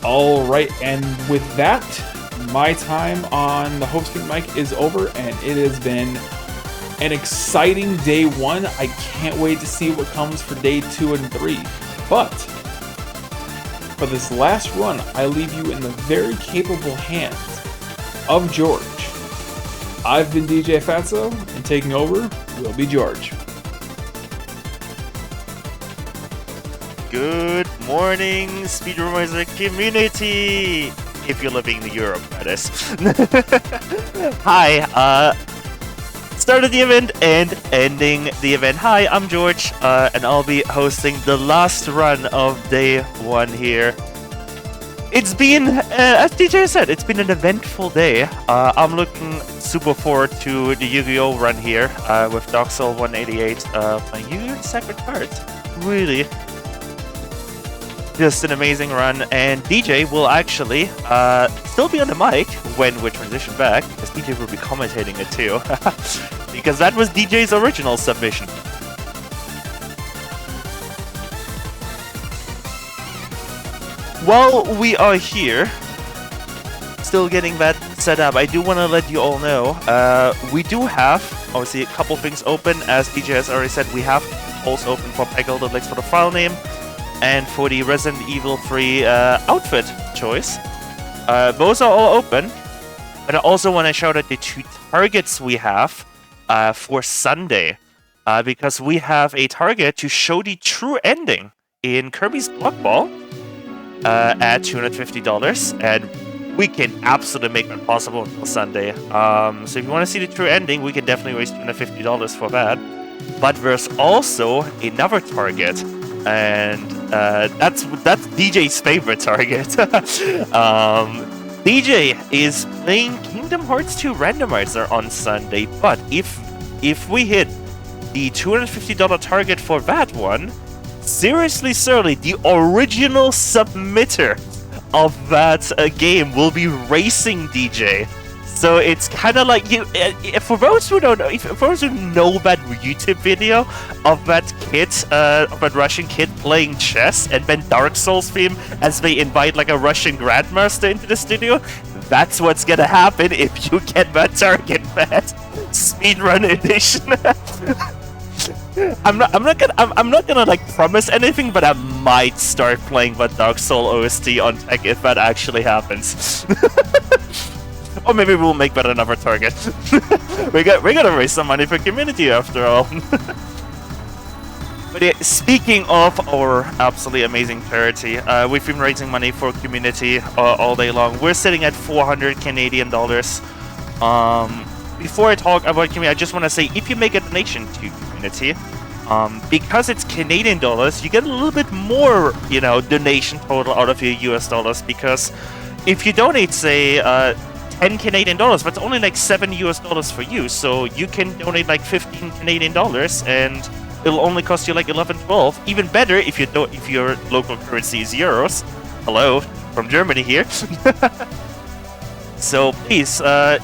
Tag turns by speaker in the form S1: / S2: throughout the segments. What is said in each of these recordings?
S1: All right, and with that, my time on the hosting mic is over, and it has been an exciting day one. I can't wait to see what comes for day 2 and 3. But for this last run, I leave you in the very capable hands of George. I've been DJ Fatso, and taking over will be George.
S2: Good morning, Speedromizer community! If you're living in Europe, that is. Hi, started the event and ending the event. Hi, I'm George, and I'll be hosting the last run of day 1 here. It's been, as DJ said, it's been an eventful day. I'm looking super forward to the Yu-Gi-Oh run here with Dark Soul 188 playing Yu-Gi-Oh! Sacred Cards. Really, just an amazing run, and DJ will actually still be on the mic when we transition back, because DJ will be commentating it too, because that was DJ's original submission. While we are here, still getting that set up, I do want to let you all know, we do have, obviously, a couple things open. As DJ has already said, we have polls open for Peggle that links for the file name, and for the Resident Evil 3 outfit choice. Those are all open, but I also want to shout out the 2 targets we have for Sunday, because we have a target to show the true ending in Kirby's Block Ball at $250, and we can absolutely make that possible until Sunday. So if you want to see the true ending, we can definitely raise $250 for that. But there's also another target, and that's DJ's favorite target. DJ is playing Kingdom Hearts 2 Randomizer on Sunday, but if we hit the $250 target for that one, seriously, Surly, the original submitter of that game will be racing DJ. So it's kind of like, for those who don't know, for those who know that YouTube video of that kid, of that Russian kid playing chess and then Dark Souls theme as they invite like a Russian grandmaster into the studio, that's what's gonna happen if you get that target, man. Speedrun edition. I'm not gonna like promise anything, but I might start playing that Dark Soul OST on tech if that actually happens. Or maybe we'll make that another target. we gotta raise some money for community after all. But yeah, speaking of our absolutely amazing charity, we've been raising money for community all day long. We're sitting at 400 Canadian dollars. Before I talk about community, I just want to say, if you make a donation to community, because it's Canadian dollars, you get a little bit more, donation total out of your US dollars. Because if you donate, say, 10 Canadian dollars, that's only like $7 US for you. So you can donate like 15 Canadian dollars, and it'll only cost you like 11, 12. Even better if your local currency is euros. Hello, from Germany here. So please,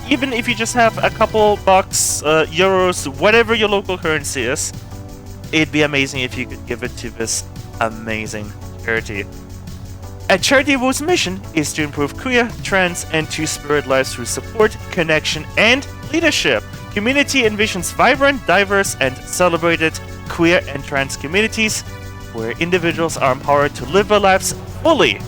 S2: even if you just have a couple bucks, euros, whatever your local currency is, it'd be amazing if you could give it to this amazing charity. A charity whose mission is to improve queer, trans, and two-spirit lives through support, connection, and leadership. Community envisions vibrant, diverse, and celebrated queer and trans communities where individuals are empowered to live their lives fully,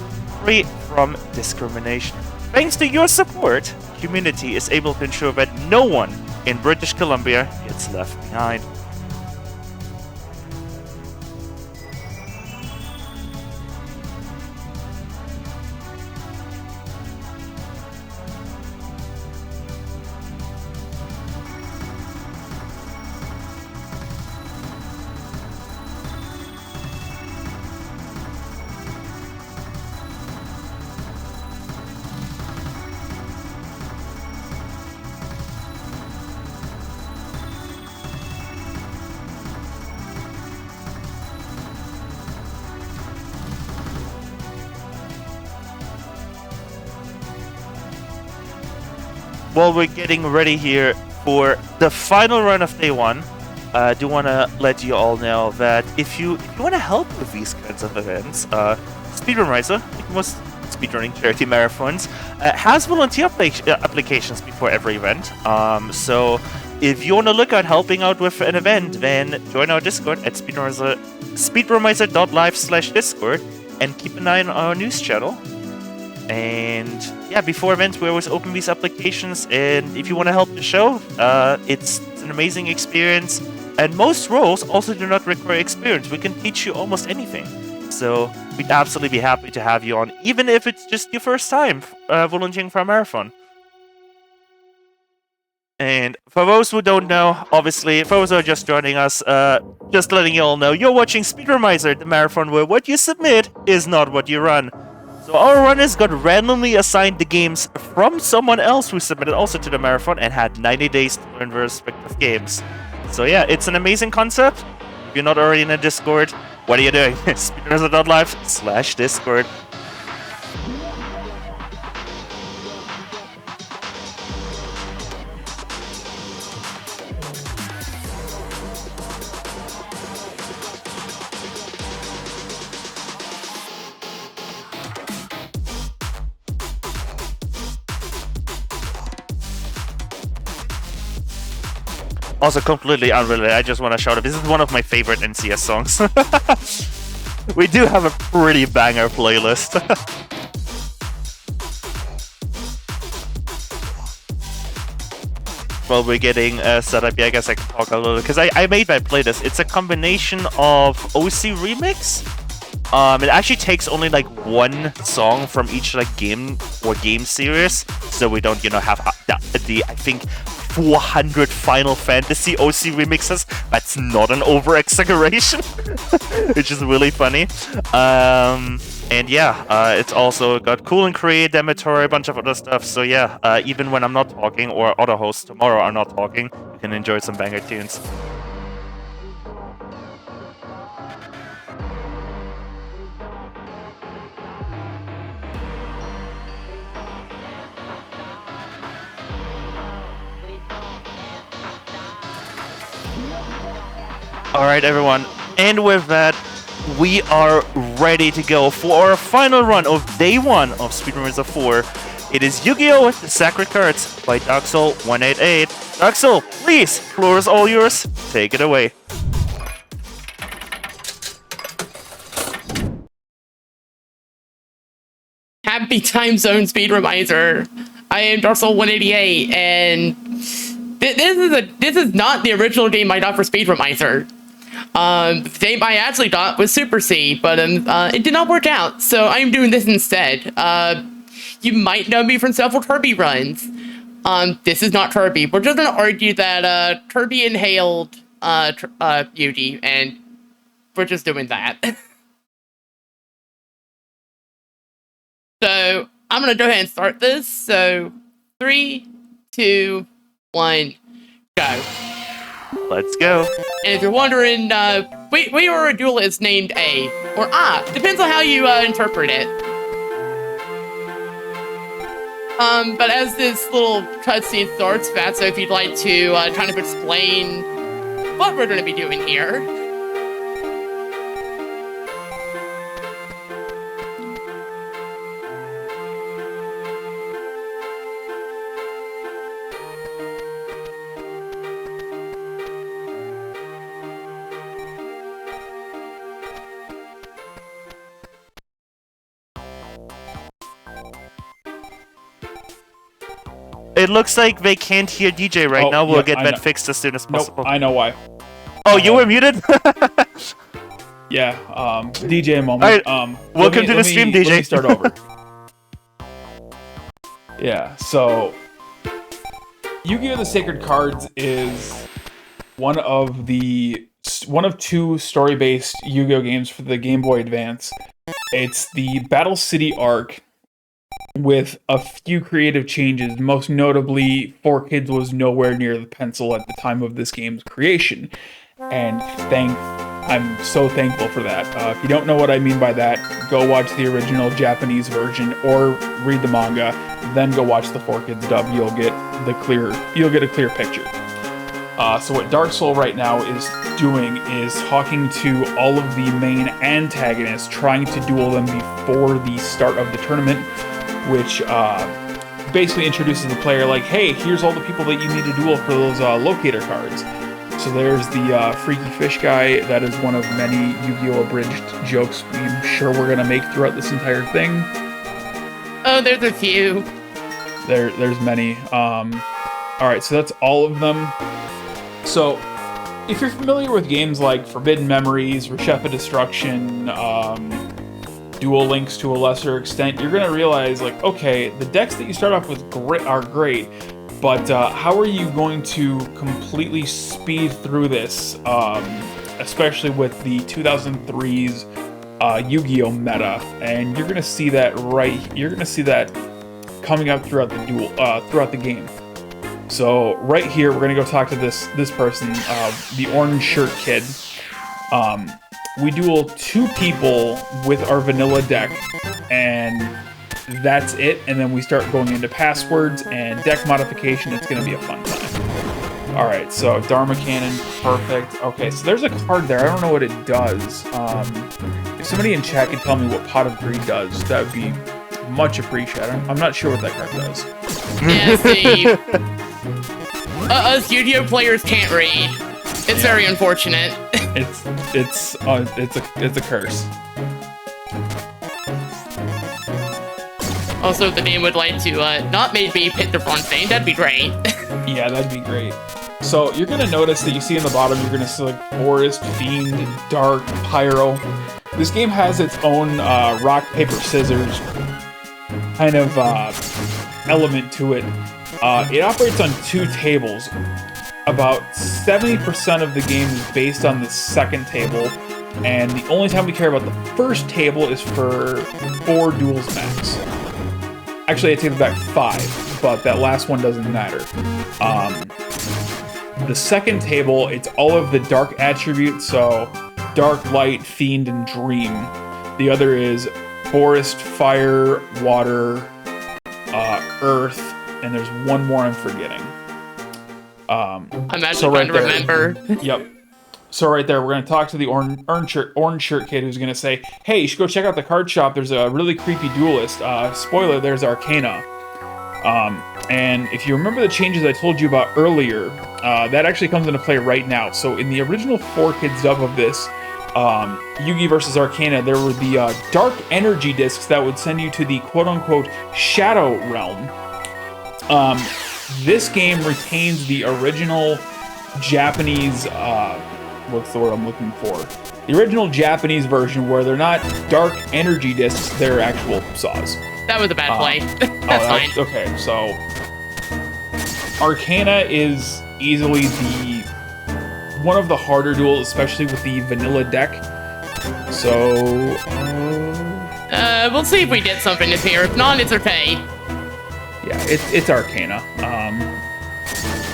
S2: free from discrimination. Thanks to your support, Community is able to ensure that no one in British Columbia gets left behind. While we're getting ready here for the final run of day 1, I do want to let you all know that if you want to help with these kinds of events, Speedromizer, speedrunning charity marathons, has volunteer applications before every event. So if you want to look at helping out with an event, then join our Discord at speedromizer.live/Discord and keep an eye on our news channel. And yeah, before events, we always open these applications. And if you want to help the show, it's an amazing experience. And most roles also do not require experience. We can teach you almost anything. So we'd absolutely be happy to have you on, even if it's just your first time volunteering for a marathon. And for those who don't know, obviously, for those who are just joining us, just letting you all know, you're watching Speedromizer, the marathon where what you submit is not what you run. So our runners got randomly assigned the games from someone else who submitted also to the marathon and had 90 days to learn their respective games. So yeah, it's an amazing concept. If you're not already in a Discord, what are you doing? Speedromizer.live/Discord. Also, completely unrelated, I just want to shout out, this is one of my favorite NCS songs. We do have a pretty banger playlist. While we're getting set up, yeah, I guess I can talk a little, because I made my playlist. It's a combination of OC Remix. It actually takes only like one song from each like game or game series, so we don't, you know, have the I think 400 Final Fantasy OC remixes. That's not an over-exaggeration, which is really funny. And yeah, it's also got Cool and Create, Demetor, a bunch of other stuff. So yeah, even when I'm not talking, or other hosts tomorrow are not talking, you can enjoy some banger tunes. Alright everyone, and with that, we are ready to go for our final run of day 1 of Speedromizer 4. It is Yu-Gi-Oh! The Sacred Cards by Darksoul188. Darksoul, please, floor is all yours, take it away.
S3: Happy time zone, Speedromizer. I am Darksoul188, and this is not the original game I got for Speedromizer. The game I actually got was Super C, but it did not work out, so I'm doing this instead. You might know me from several Kirby runs. This is not Kirby. We're just gonna argue that Kirby inhaled Yuji, and we're just doing that. So I'm gonna go ahead and start this. So 3, 2, 1, go.
S2: Let's go.
S3: And if you're wondering, we are a duelist named A, or A, depends on how you interpret it. But as this little cutscene starts, Fatso, if you'd like to kind of explain what we're going to be doing here.
S2: It looks like they can't hear DJ right now. We'll get that fixed as soon as possible.
S1: Nope, I know why.
S2: Oh, you were muted?
S1: Yeah, DJ a moment.
S2: Right. Welcome to the stream, DJ.
S1: Let me start over. Yeah, so Yu-Gi-Oh! The Sacred Cards is one of 2 story-based Yu-Gi-Oh! Games for the Game Boy Advance. It's the Battle City arc with a few creative changes. Most notably, 4Kids was nowhere near the pencil at the time of this game's creation. And I'm so thankful for that. If you don't know what I mean by that, go watch the original Japanese version or read the manga, then go watch the 4Kids dub. You'll get a clear picture. So what Dark Soul right now is doing is talking to all of the main antagonists, trying to duel them before the start of the tournament, which basically introduces the player like, hey, here's all the people that you need to duel for those locator cards. So there's the Freaky Fish guy. That is one of many Yu-Gi-Oh! Abridged jokes I'm sure we're going to make throughout this entire thing.
S3: Oh, there's a few.
S1: There's many. Alright, so that's all of them. So, if you're familiar with games like Forbidden Memories, Reshefa Destruction, Duel Links to a lesser extent, you're going to realize, like, okay, the decks that you start off with are great, but how are you going to completely speed through this, especially with the 2003's Yu-Gi-Oh! Meta? And you're going to see that coming up throughout the game. So right here, we're gonna go talk to this person, the Orange Shirt Kid. We duel 2 people with our vanilla deck, and that's it. And then we start going into passwords and deck modification. It's gonna be a fun time. All right, so Dharma Cannon, perfect. Okay, so there's a card there. I don't know what it does. If somebody in chat could tell me what Pot of Greed does, that would be much appreciated. I'm not sure what that card does.
S3: Yeah, see. Us Yu-Gi-Oh! Players can't read. It's very unfortunate.
S1: It's a curse.
S3: Also, if the game would like to not maybe pick the front thing, that'd be great.
S1: Yeah, that'd be great. So you're gonna notice that you see in the bottom, you're gonna select Forest, Fiend, Dark, Pyro. This game has its own rock, paper, scissors kind of element to it. It operates on 2 tables. About 70% of the game is based on the second table, and the only time we care about the first table is for 4 duels max. Actually, I take it back, 5, but that last one doesn't matter. The second table, it's all of the dark attributes, so Dark, Light, Fiend, and Dream. The other is Forest, Fire, Water, Earth, and there's one more I'm forgetting.
S3: I'm actually trying to remember.
S1: Yep. So right there, we're going to talk to the orange shirt kid who's going to say, hey, you should go check out the card shop. There's a really creepy duelist. Spoiler, there's Arcana. And if you remember the changes I told you about earlier, that actually comes into play right now. So in the original 4Kids dub of this, Yugi versus Arcana, there were the dark energy discs that would send you to the quote-unquote Shadow Realm. This game retains the original Japanese, what's the word I'm looking for? The original Japanese version where they're not dark energy discs, they're actual saws.
S3: That was a bad play. That's fine.
S1: Okay, so Arcana is easily one of the harder duels, especially with the vanilla deck. So,
S3: we'll see if we get something this here. If not, it's okay.
S1: Yeah, it's Arcana.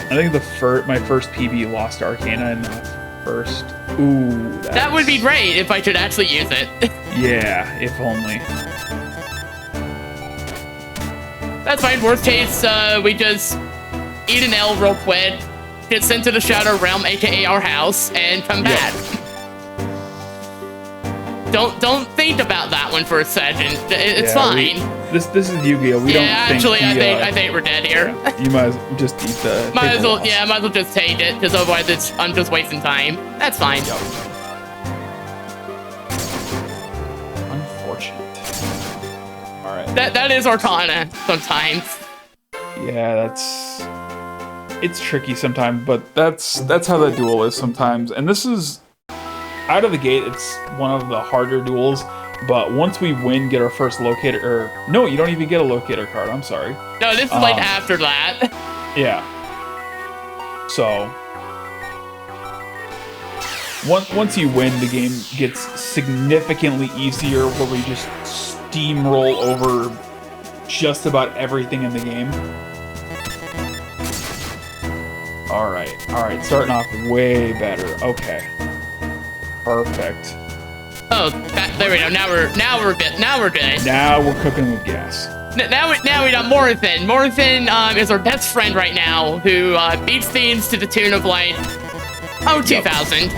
S1: I think my first PB lost Arcana in the first. Ooh,
S3: that would be great if I could actually use it.
S1: Yeah, if only.
S3: That's fine. Worst case, we just eat an L real quick, get sent to the Shadow Realm, aka our house, and come back. Don't think about that one for a second. It's fine.
S1: This is Yu-Gi-Oh! We don't
S3: actually,
S1: think
S3: I think we're dead here.
S1: You might as well just eat the.
S3: Might as well just take it, because otherwise I'm just wasting time. That's fine.
S1: Yep. Unfortunate. All right.
S3: That is Arcana sometimes.
S1: Yeah, it's tricky sometimes, but that's how the duel is sometimes. And this is out of the gate. It's one of the harder duels. But once we win, get our first locator, no, you don't even get a locator card, I'm sorry.
S3: No, this is like after that.
S1: Yeah. So, once you win, the game gets significantly easier, where we just steamroll over just about everything in the game. Alright, starting off way better. Okay. Perfect.
S3: Oh, there we go. Now we're good. Now we're good.
S1: Now we're cooking with gas.
S3: Now we got Morathan. Morathan is our best friend right now, who beats themes to the tune of like 2000.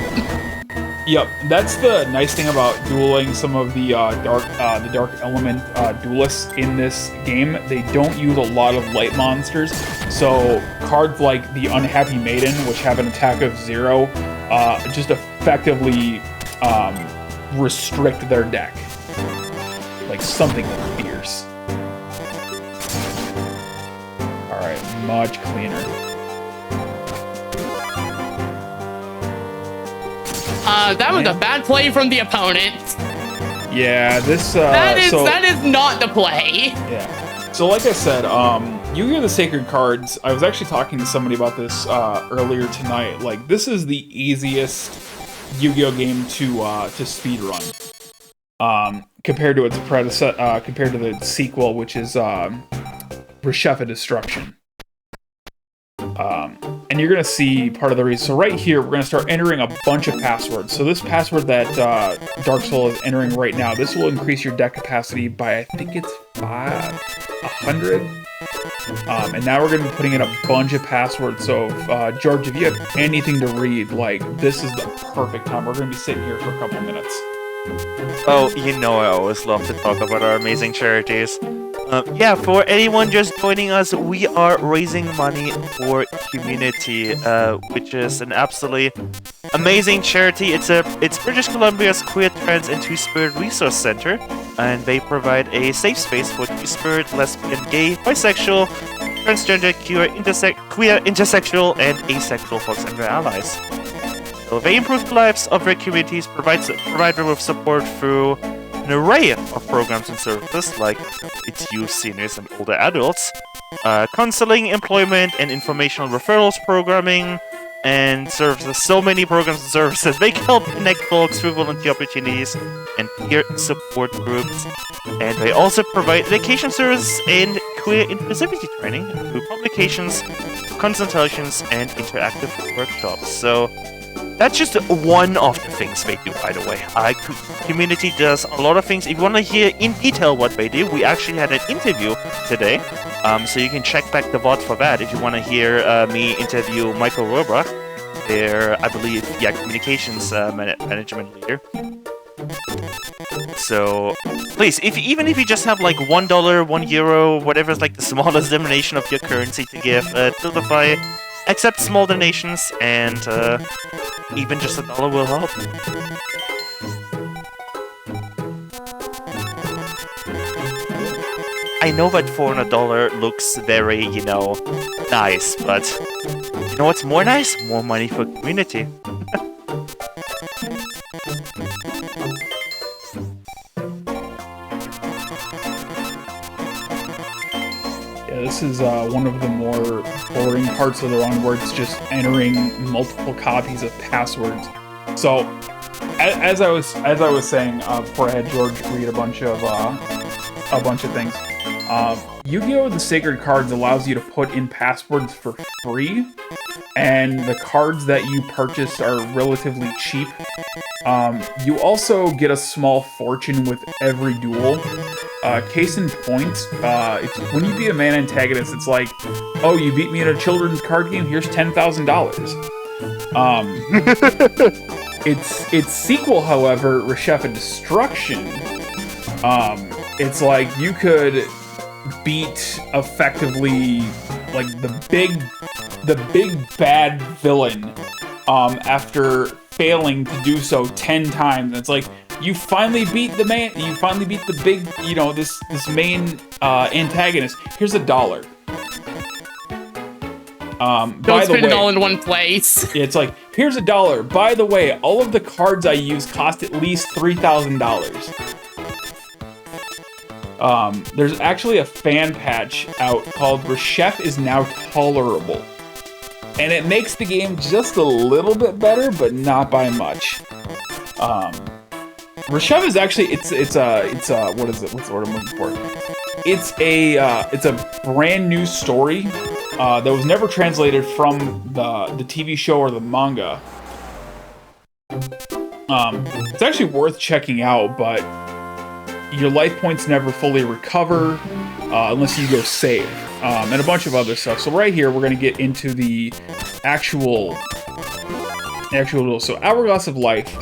S1: Yep, that's the nice thing about dueling some of the dark element duelists in this game. They don't use a lot of light monsters, so cards like the Unhappy Maiden, which have an attack of 0, just effectively restrict their deck. Like something fierce. Alright, much cleaner.
S3: That was a bad play from the opponent.
S1: Yeah, this
S3: that is not the play.
S1: Yeah. So like I said, Yu-Gi-Oh! The Sacred Cards, I was actually talking to somebody about this earlier tonight. Like, this is the easiest Yu-Gi-Oh! Game to speedrun. Compared to its predecessor, compared to the sequel, which is Reshef of Destruction. And you're gonna see part of the reason. So right here, we're gonna start entering a bunch of passwords. So this password that Dark Soul is entering right now, this will increase your deck capacity by, I think it's 100. And now we're gonna be putting in a bunch of passwords. So George, if you have anything to read, like, this is the perfect time. We're gonna be sitting here for a couple minutes.
S2: Oh, you know I always love to talk about our amazing charities. Yeah, for anyone just joining us, we are raising money for QMUNITY, which is an absolutely amazing charity. It's British Columbia's Queer, Trans, and Two-Spirit Resource Center, and they provide a safe space for two-spirit, lesbian, gay, bisexual, transgender, queer, intersexual, and asexual folks and their allies. So they improve the lives of their communities, provide them with support through an array of programs and services like its youth, seniors, and older adults, counseling, employment, and informational referrals programming, and services. So many programs and services. They help connect folks through volunteer opportunities and peer support groups. And they also provide education services and queer inclusivity training through publications, consultations, and interactive workshops. So that's just one of the things they do, by the way. QMUNITY does a lot of things. If you want to hear in detail what they do, we actually had an interview today. So you can check back the VOD for that if you want to hear me interview Michael Rohrbach, their, I believe, communications management leader. So please, even if you just have like $1, €1, whatever is like the smallest denomination of your currency to give, Tiltify accept small donations, and even just $1 will help. I know that $400 looks very, nice, but you know what's more nice? More money for QMUNITY.
S1: This is one of the more boring parts of the run, where it's just entering multiple copies of passwords. So, as I was saying before I had George read a bunch of things, Yu-Gi-Oh! The Sacred Cards allows you to put in passwords for free, and the cards that you purchase are relatively cheap. You also get a small fortune with every duel. Case in point, it's when you beat a man antagonist, it's like, oh, you beat me in a children's card game, here's $10,000. Its sequel, however, Reshef of Destruction, it's like you could beat effectively like the big bad villain after failing to do so 10 times. It's like you finally beat the man. You finally beat the big, this main antagonist. Here's $1.
S3: Don't spend it all in one place.
S1: It's like, here's $1. By the way, all of the cards I use cost at least $3,000. There's actually a fan patch out called Reshef is now tolerable. And it makes the game just a little bit better, but not by much. Reshef is actually, it's a, what is it? What's the word I'm looking for? It's a brand new story, that was never translated from the TV show or the manga. It's actually worth checking out, but your life points never fully recover, unless you go save, and a bunch of other stuff. So right here, we're gonna get into the actual duel. So Hourglass of Life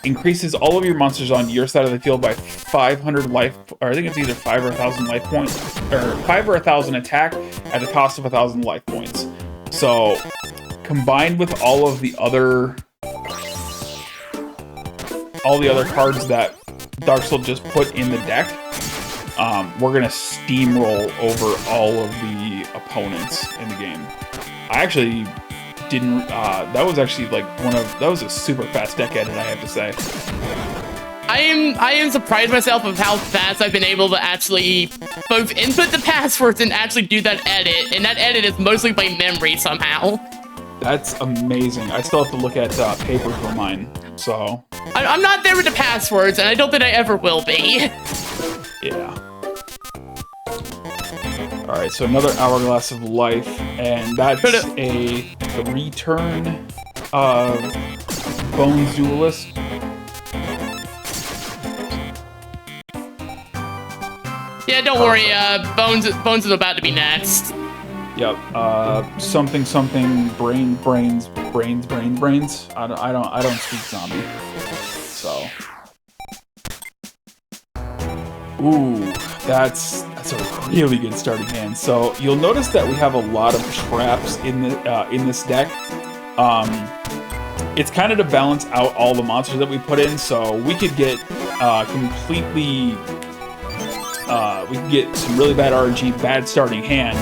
S1: increases all of your monsters on your side of the field by 500 life, or I think it's either 5 or 1,000 life points, or 5 or 1,000 attack at the cost of 1,000 life points. So, combined with all the other cards that Dark Soul just put in the deck, we're gonna steamroll over all of the opponents in the game. I actually didn't. That was actually like that was a super fast deck edit, I have to say.
S3: I am surprised myself of how fast I've been able to actually both input the passwords and actually do that edit, and that edit is mostly by memory somehow.
S1: That's amazing. I still have to look at paper for mine, so.
S3: I'm not there with the passwords, and I don't think I ever will be.
S1: Yeah. Alright, so another Hourglass of Life, and that's a 3-turn Bones Duelist.
S3: Yeah, don't worry, Bones is about to be next.
S1: Yep, something brains. I don't speak zombie. So. Ooh, that's a really good starting hand. So you'll notice that we have a lot of traps in this deck. It's kind of to balance out all the monsters that we put in, so we could get we could get some really bad RNG, bad starting hand.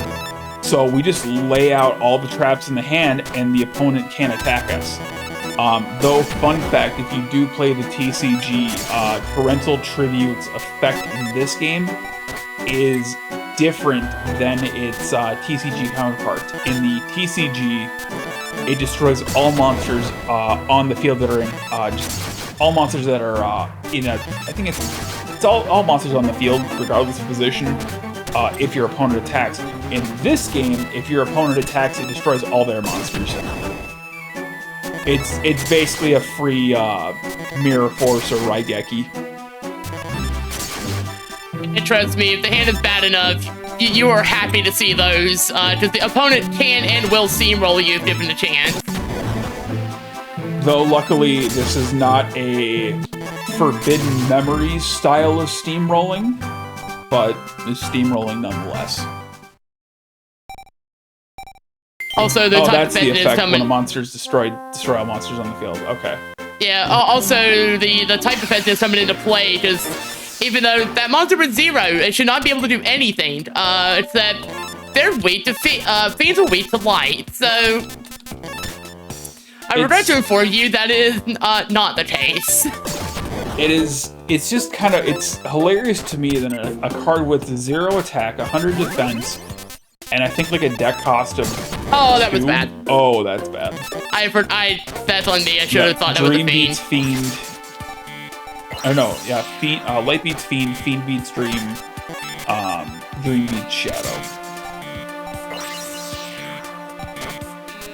S1: So we just lay out all the traps in the hand, and the opponent can't attack us. Though, fun fact, if you do play the TCG, Parental Tribute's effect in this game is different than its TCG counterpart. In the TCG, it destroys all monsters on the field that are in, just all monsters that are in a, I think it's all monsters on the field, regardless of position, if your opponent attacks. In this game, if your opponent attacks, it destroys all their monsters. It's basically a free Mirror Force or Raigeki.
S3: And trust me, if the hand is bad enough, you are happy to see those, because the opponent can and will steamroll you if given a chance.
S1: Though luckily, this is not a Forbidden Memories style of steamrolling, but it's steamrolling nonetheless.
S3: Also, the type
S1: that's
S3: of
S1: the
S3: effect
S1: effect
S3: is
S1: when a monster's destroy all monsters on the field. Okay.
S3: Yeah, also, the type effect is coming into play, because even though that monster was 0, it should not be able to do anything. It's that they're weak to fiends are weak to light, so I regret to inform you that is not the case.
S1: It's just kind of, it's hilarious to me that a card with 0 attack, 100 defense, and I think like a deck cost of
S3: Oh, that
S1: 2.
S3: was bad.
S1: Oh, that's bad.
S3: That's on me. I should have thought that was a
S1: Dream
S3: fiend.
S1: beats Fiend. Oh no, yeah, Light beats Fiend, Fiend beats Dream, Dream beats Shadow.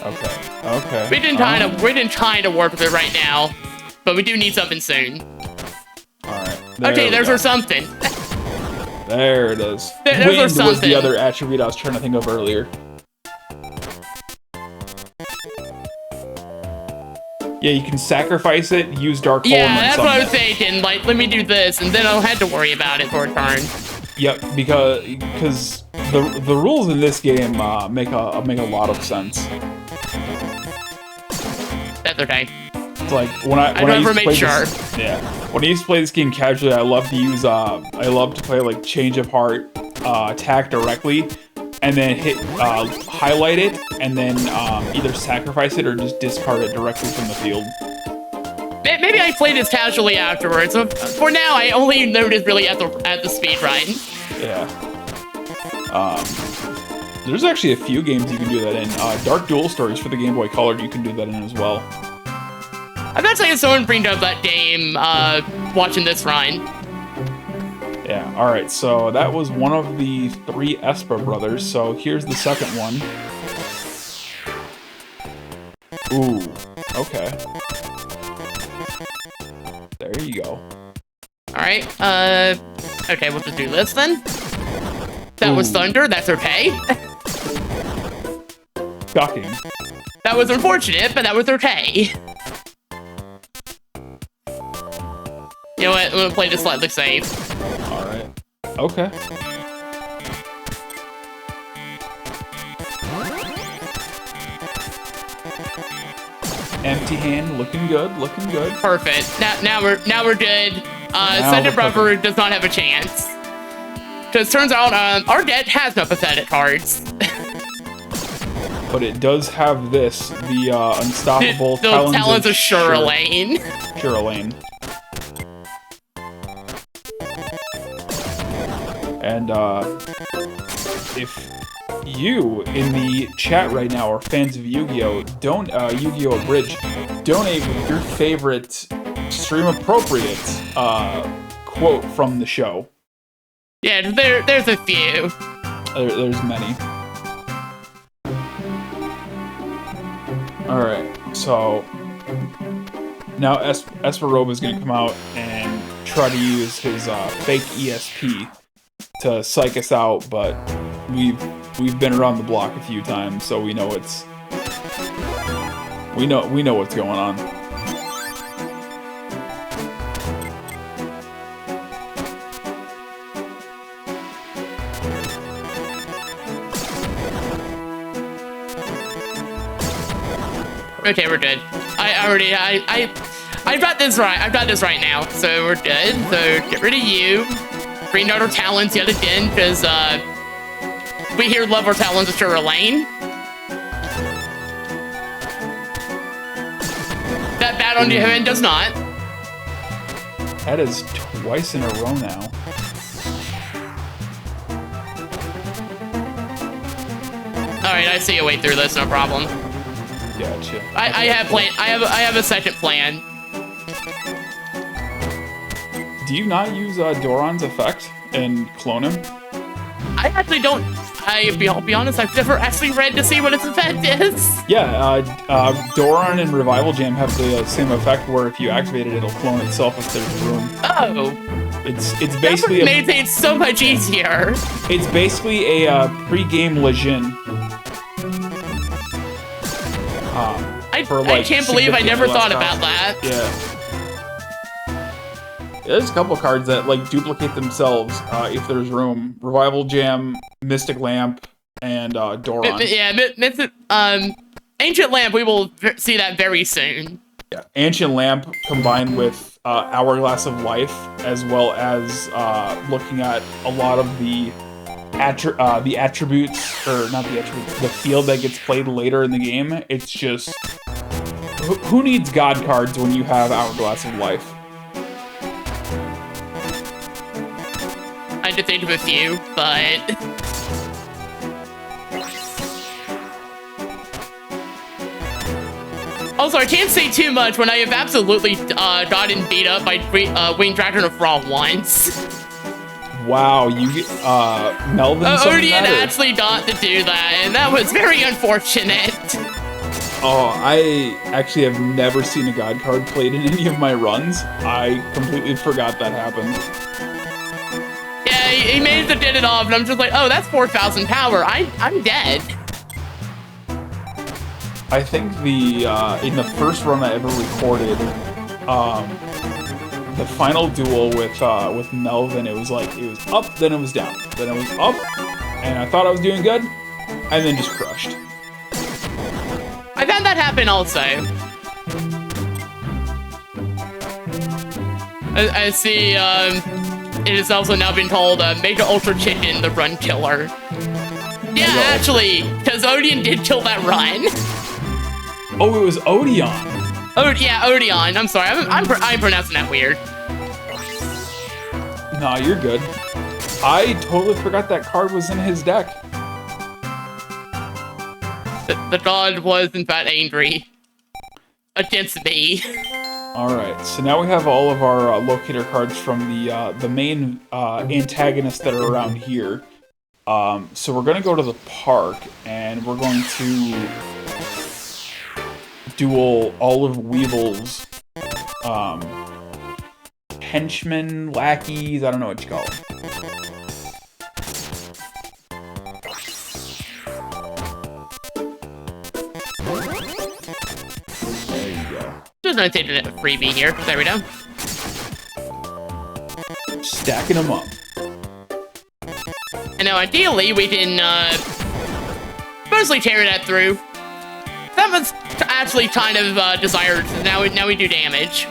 S1: Okay.
S3: We've been trying to work with it right now, but we do need something soon.
S1: Alright.
S3: Okay, there's our something.
S1: There it is.
S3: There's
S1: Wind
S3: our
S1: was
S3: something.
S1: the other attribute I was trying to think of earlier. Yeah, you can sacrifice it, use Dark Hole,
S3: Yeah,
S1: and then
S3: that's what I was
S1: summon
S3: thinking. Like, let me do this, and then I'll have to worry about it for a turn.
S1: it. Yep, because the rules in this game make a lot of sense.
S3: That's okay.
S1: It's like when I
S3: never made sure.
S1: When I used to play this game casually, I love to play like Change of Heart, attack directly, and then hit highlight it, and then either sacrifice it or just discard it directly from the field.
S3: Maybe I play this casually afterwards. So for now, I only noticed really at the speed run.
S1: Yeah. There's actually a few games you can do that in. Dark Duel Stories for the Game Boy Color, you can do that in as well.
S3: I'm not saying someone bring up that game watching this run.
S1: Yeah, alright, so that was one of the 3 Espa brothers, so here's the second one. Ooh, okay. There you go.
S3: Alright, okay, we'll just do this then. That was Thunder, that's okay.
S1: Shocking.
S3: That was unfortunate, but that was okay. You know what? I'm gonna play this slightly safe.
S1: All right. Okay. Empty hand, looking good, looking good.
S3: Perfect. Now we're good. Second brother does not have a chance. Because turns out our deck has no pathetic cards.
S1: But it does have this, the unstoppable
S3: the Talons of Shirlane.
S1: Shirlane. And if you in the chat right now are fans of Yu-Gi-Oh, don't Yu-Gi-Oh! Abridged, donate with your favorite stream appropriate quote from the show.
S3: Yeah, there's a few.
S1: There's many. Alright, so now Esperoba is going to come out and try to use his fake ESP to psych us out, but we've been around the block a few times, so we know we know what's going on.
S3: Okay, we're good. I've got this right. I've got this right now, so we're good. So get rid of you. Bring out our talents yet again, because we here love our talents of Shirlane. That bat on your hand does not.
S1: That is twice in a row now.
S3: Alright, I see a way through this, no problem.
S1: Gotcha.
S3: I have a second plan.
S1: Do you not use Doran's effect and clone him?
S3: I actually don't. I'll be honest, I've never actually read to see what its effect is.
S1: Yeah, Doran and Revival Jam have the same effect where if you activate it, it'll clone itself if there's room.
S3: Oh.
S1: It's basically
S3: that makes it so much easier.
S1: It's basically a pre-game Lejeune.
S3: I can't believe I never thought about that.
S1: Yeah. There's a couple cards that like duplicate themselves if there's room. Revival Jam, Mystic Lamp, and Doran.
S3: Ancient Lamp. We will see that very soon.
S1: Yeah, Ancient Lamp combined with Hourglass of Life, as well as looking at a lot of the attributes, or not the attributes, the field that gets played later in the game. It's just, who needs God cards when you have Hourglass of Life?
S3: I had to think of a few, but... Also, I can't say too much when I have absolutely gotten beat up by Winged Dragon of Raw once.
S1: Wow, you get Melvin.
S3: Odian actually got to do that, and that was very unfortunate.
S1: Oh, I actually have never seen a God card played in any of my runs. I completely forgot that happened.
S3: Yeah, he managed to get it off, and I'm just like, oh, that's 4,000 power. I'm dead.
S1: I think the in the first run I ever recorded, the final duel with Melvin, it was like, it was up, then it was down, then it was up, and I thought I was doing good, and then just crushed.
S3: I've had that happen also. I see, it has also now been called Mega Ultra Chicken, the run killer. Yeah, actually, because Odian did kill that run.
S1: Oh, it was Odion.
S3: Oh, yeah, Odion. I'm sorry, I'm pronouncing that weird.
S1: Nah, you're good. I totally forgot that card was in his deck.
S3: The god was, in fact, angry. Against me.
S1: Alright, so now we have all of our locator cards from the main antagonists that are around here. So we're going to go to the park, and we're going to duel all of Weevil's henchmen, lackeys, I don't know what you call them.
S3: Just gonna take a freebie here. There we go.
S1: Stacking them up.
S3: And now, ideally, we can mostly tear that through. That was actually kind of desired. Now we do damage.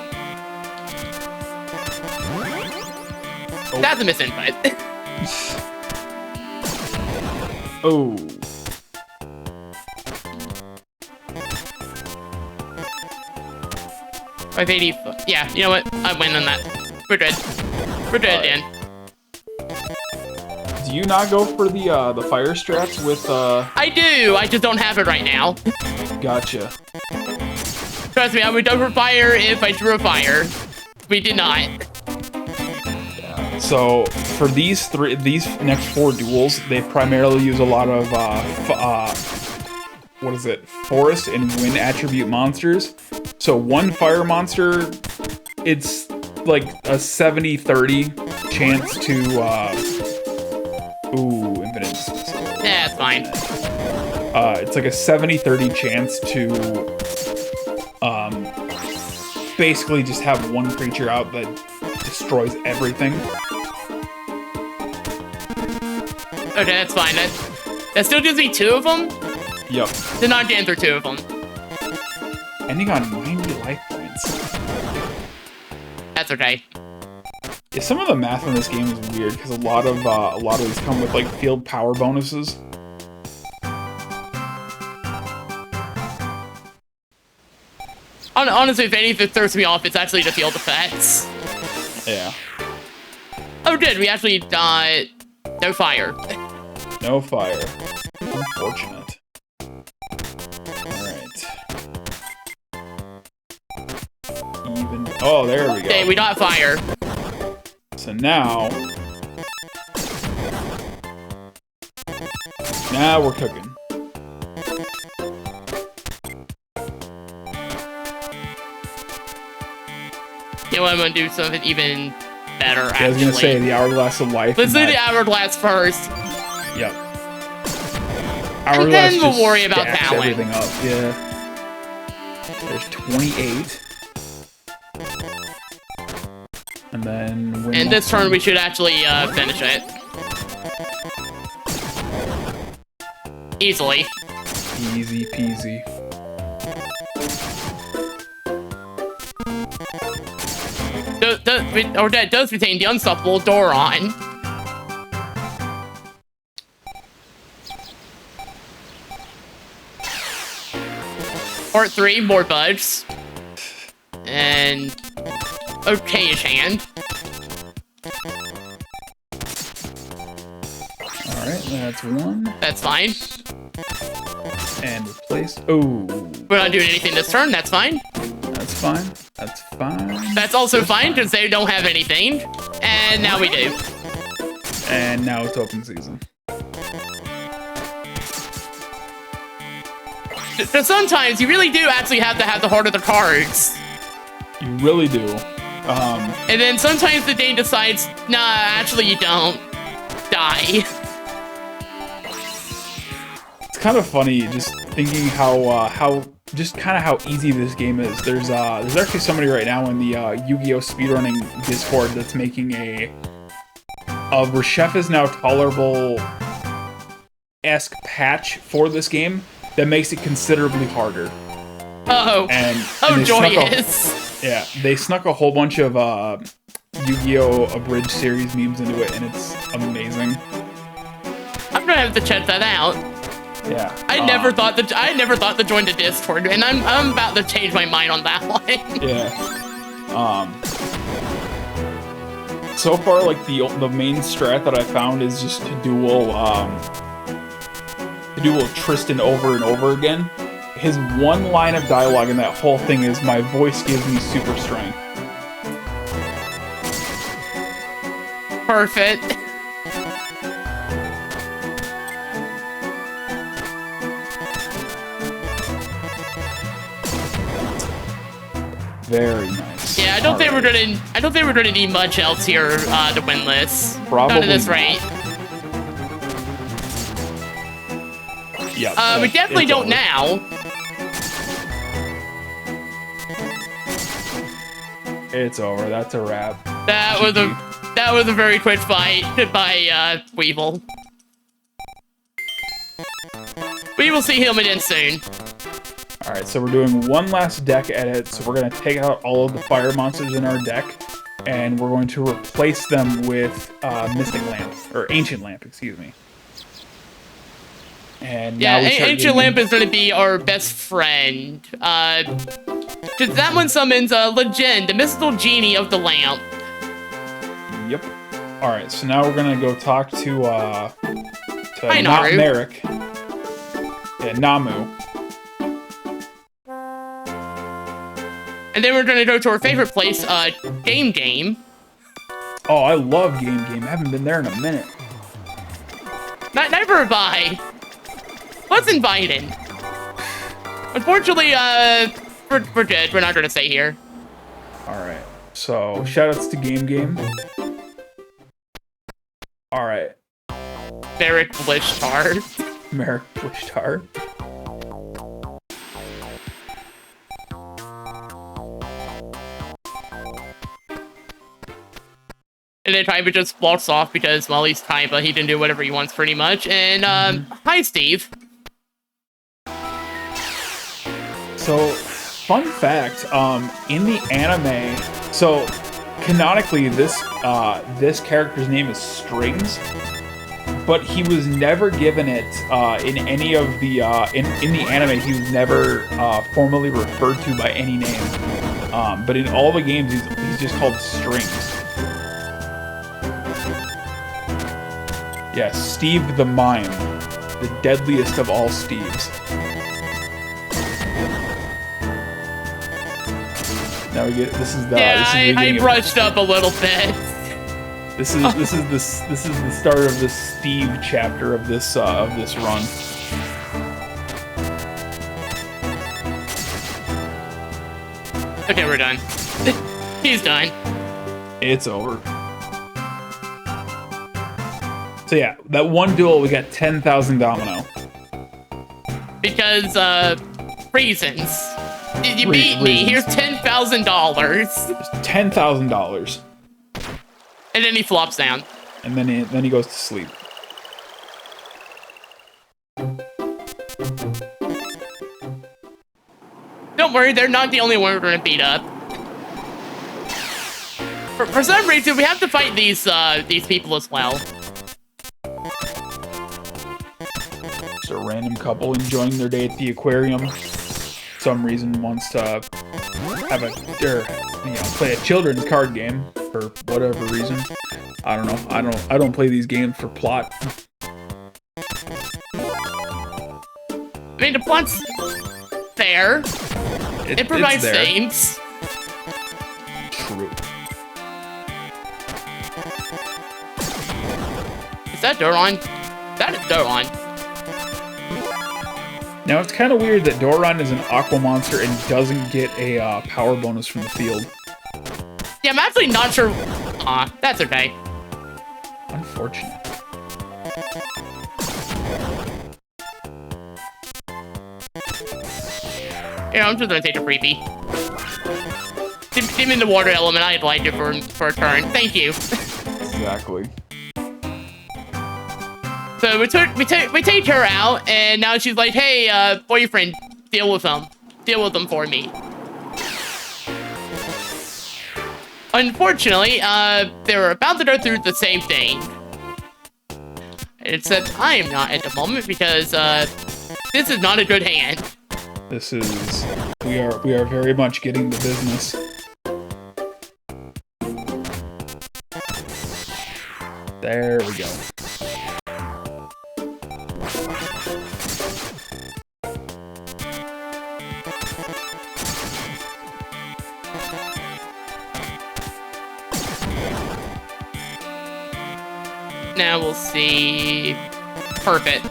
S1: Oh.
S3: That's a misinput.
S1: Oh.
S3: Yeah, you know what? I win on that. We're good. We're good again.
S1: Do you not go for the fire strats with
S3: I do. I just don't have it right now.
S1: Gotcha.
S3: Trust me, I would go for fire if I drew a fire. We did not.
S1: Yeah. So for these next 4 duels, they primarily use a lot of what is it? Forest and wind attribute monsters. So one fire monster, it's like a 70-30 chance to ooh, infinite dismissal.
S3: Yeah, it's fine.
S1: It's like a 70-30 chance to basically just have one creature out that destroys everything.
S3: Okay, that's fine. That still gives me 2 of them.
S1: Yep.
S3: Did not get through 2 of them.
S1: Ending on 90 life points.
S3: That's okay.
S1: Yeah, some of the math in this game is weird because a lot of these come with like field power bonuses.
S3: Honestly, if anything throws me off, it's actually the field effects.
S1: Yeah.
S3: Oh, good. We actually got no fire.
S1: No fire. Unfortunate. Alright. Even. Oh, there we go.
S3: Okay, we got fire.
S1: So now we're cooking.
S3: You know what? I'm gonna do something even better, actually.
S1: I was gonna say the hourglass of life.
S3: Let's do the hourglass first.
S1: Yep.
S3: And then we'll worry about
S1: stacks
S3: talent.
S1: everything up. Yeah. There's 28. And then...
S3: And this turn, we should actually finish it. Easily.
S1: Easy peasy.
S3: That does retain the unstoppable Doron. Part 3, more bugs. And... okay-ish hand.
S1: Alright, that's 1.
S3: That's fine.
S1: And replace... Oh.
S3: We're not doing anything this turn, that's fine.
S1: That's fine. That's fine.
S3: That's also fine, because they don't have anything. And now we do.
S1: And now it's open season.
S3: So sometimes you really do actually have to have the heart of the cards.
S1: You really do.
S3: And then sometimes the Dane decides, nah, actually you don't. Die.
S1: It's kind of funny just thinking how easy this game is. There's actually somebody right now in the Yu-Gi-Oh! Speedrunning Discord that's making a where Chef is now tolerable-esque patch for this game that makes it considerably harder.
S3: Uh-oh.
S1: And
S3: joyous.
S1: Yeah, they snuck a whole bunch of Yu-Gi-Oh! Abridged series memes into it, and it's amazing.
S3: I'm gonna have to check that out.
S1: Yeah.
S3: I never thought to join the Discord, and I'm about to change my mind on that one.
S1: Yeah. So far, like the main strat that I found is just to duel Tristan over and over again. His one line of dialogue in that whole thing is, "My voice gives me super strength."
S3: Perfect.
S1: Very nice.
S3: Yeah, I don't think we're gonna need much else here to win this.
S1: Probably
S3: not at this rate.
S1: Yeah.
S3: We definitely don't now.
S1: It's over. That's a wrap.
S3: That was a That was a very quick fight by Weevil. We will see him again soon.
S1: Alright, so we're doing one last deck edit, so we're going to take out all of the fire monsters in our deck, and we're going to replace them with Mystic Lamp, or Ancient Lamp, excuse me. And
S3: yeah,
S1: now we
S3: Ancient Lamp is going to be our best friend. Because that one summons Legend, the mystical genie of the lamp.
S1: Yep. Alright, so now we're going to go talk to
S3: Hi,
S1: not
S3: Naru.
S1: Merrick. Yeah, Namu.
S3: And then we're going to go to our favorite place, Game.
S1: Oh, I love Game. I haven't been there in a minute.
S3: Never have I. Let's invite him. Unfortunately, we're good. We're not going to stay here.
S1: Alright, so shoutouts to Game. Alright.
S3: Merrick Blishtar.
S1: Merrick Blishtar.
S3: And then Taiba just walks off because, well, he's Taiba. He can do whatever he wants pretty much. And, hi, Steve.
S1: So, fun fact, in the anime, so canonically this character's name is Strings, but he was never given it in any of the in the anime. He was never formally referred to by any name. But in all the games, he's just called Strings. Yeah, Steve the Mime, the deadliest of all Steves. Now we get this is the
S3: Yeah,
S1: this is the
S3: I
S1: beginning of-
S3: brushed up a little bit.
S1: This is the start of the Steve chapter of this run.
S3: Okay, we're done. He's done.
S1: It's over. So yeah, that one duel we got 10,000 domino.
S3: Because, reasons. You beat me. Here's $10,000.
S1: $10,000,
S3: And then he flops down.
S1: and then he goes to sleep.
S3: Don't worry, they're not the only one we're gonna beat up. For some reason, we have to fight these people as well.
S1: Just a random couple enjoying their day at the aquarium. Some reason wants to have play a children's card game for whatever reason. I don't know. I don't play these games for plot.
S3: I mean, the plot's fair. It provides
S1: it's there.
S3: themes.
S1: True.
S3: Is that Doron? That is Doron.
S1: Now it's kind of weird that Doron is an aqua monster and doesn't get a power bonus from the field.
S3: Yeah, I'm actually not sure. That's okay.
S1: Unfortunate.
S3: Yeah, I'm just gonna take a freebie. Give me the water element. I'd like it for a turn. Thank you.
S1: Exactly.
S3: So we take her out, and now she's like, "Hey, boyfriend, deal with them for me." Unfortunately, they were about to go through the same thing. It said, "I am not at the moment because this is not a good hand."
S1: This is we are very much getting the business. There we go.
S3: Now we'll see. Perfect.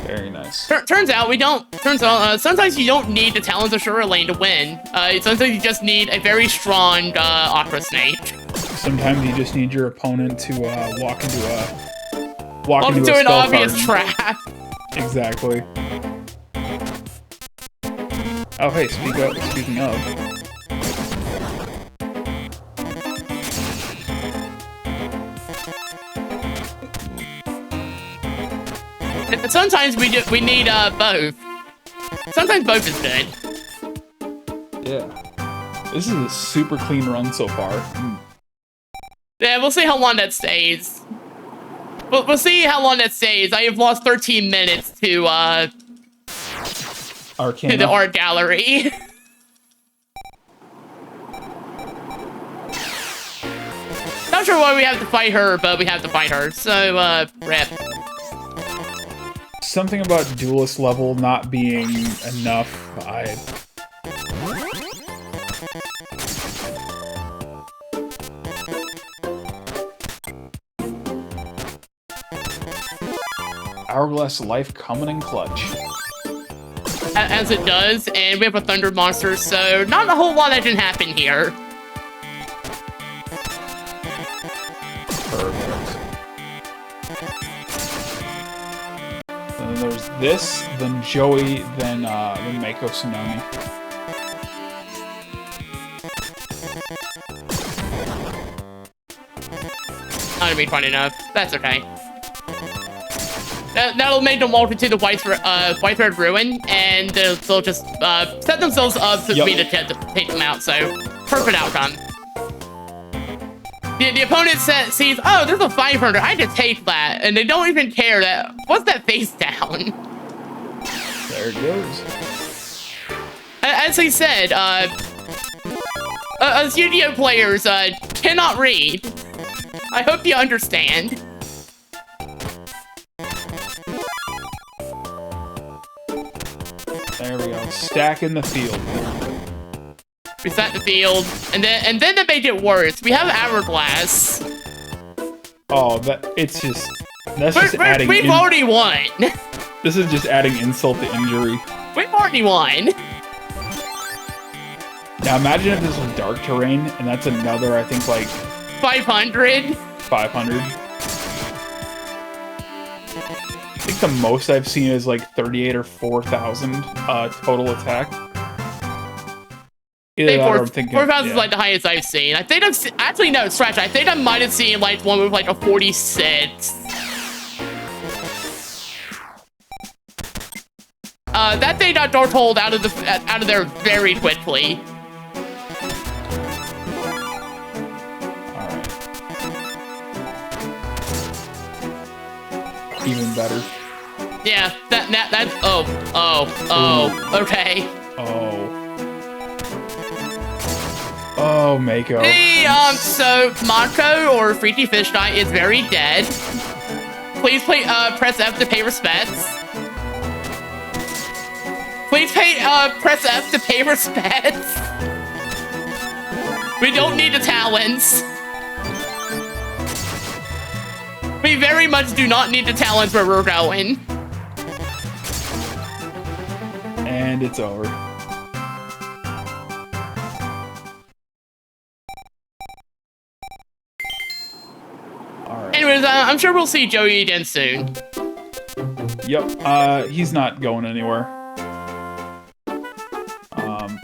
S1: Very nice.
S3: Turns out we don't. Sometimes you don't need the talents of Shura Lane to win. Sometimes you just need a very strong Aqua Snake.
S1: Sometimes you just need your opponent to walk into
S3: Welcome to
S1: a
S3: an obvious
S1: spell card.
S3: trap.
S1: Exactly. Oh, hey, speaking of.
S3: And sometimes we need both. Sometimes both is good.
S1: Yeah. This is a super clean run so far.
S3: Yeah, we'll see how long that stays. We'll see how long that stays. I have lost 13 minutes to
S1: Arcana.
S3: to the art gallery. Not sure why we have to fight her, but we have to fight her. So, rip.
S1: Something about duelist level not being enough. Hourglass life coming in clutch.
S3: As it does, and we have a thunder monster, so not a whole lot that can happen here.
S1: Perfect. Then there's this, then Joey, then Mako Tsunami.
S3: Not gonna be fun enough. That's okay. That'll make them walk into the White Thread Ruin, and they'll just set themselves up for me to take them out, so perfect outcome. The opponent sees, oh, there's a 500, I can take that, and they don't even care that, what's that face down?
S1: There it goes.
S3: As he said, us Yu-Gi-Oh players cannot read. I hope you understand.
S1: There we go. Stack in the field.
S3: We set the field, and then to make it worse, we have Hourglass.
S1: Oh, that's just adding.
S3: We've already won.
S1: This is just adding insult to injury.
S3: We've already won.
S1: Now imagine if this was dark terrain, and that's another, I think, like
S3: 500.
S1: 500. I think the most I've seen is like 38 or 4,000 total attack. Either that or I'm thinking
S3: 4,000 is like the highest I've seen. I think actually no, stretch. I think I might have seen like one with like a 46. That thing got dark hold out of there very quickly.
S1: Alright. Even better.
S3: Yeah, that's okay.
S1: Oh, Mako.
S3: So Mako or Freaky Fish Knight is very dead. Please press F to pay respects. Please press F to pay respects. We don't need the talents. We very much do not need the talents where we're going.
S1: And it's over. Alright.
S3: Anyways, I'm sure we'll see Joey again soon.
S1: Yep, he's not going anywhere.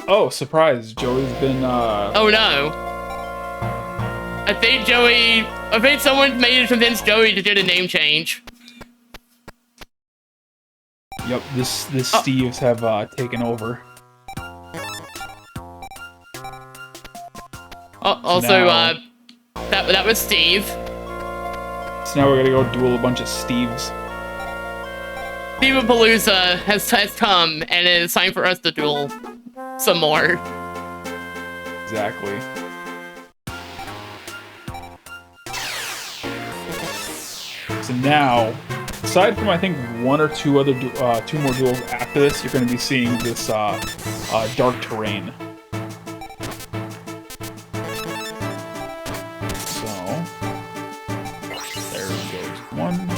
S1: Oh, surprise, Joey's been,
S3: Oh no. I think someone made it convince Joey to do the name change.
S1: Yep, this Steves have, taken over.
S3: Also, that was Steve.
S1: So now we're gonna go duel a bunch of Steves.
S3: Steve-a-Palooza has come, and it is time for us to duel some more.
S1: Exactly. So now, aside from I think one or two other two more duels after this, you're going to be seeing this dark terrain. So there goes one.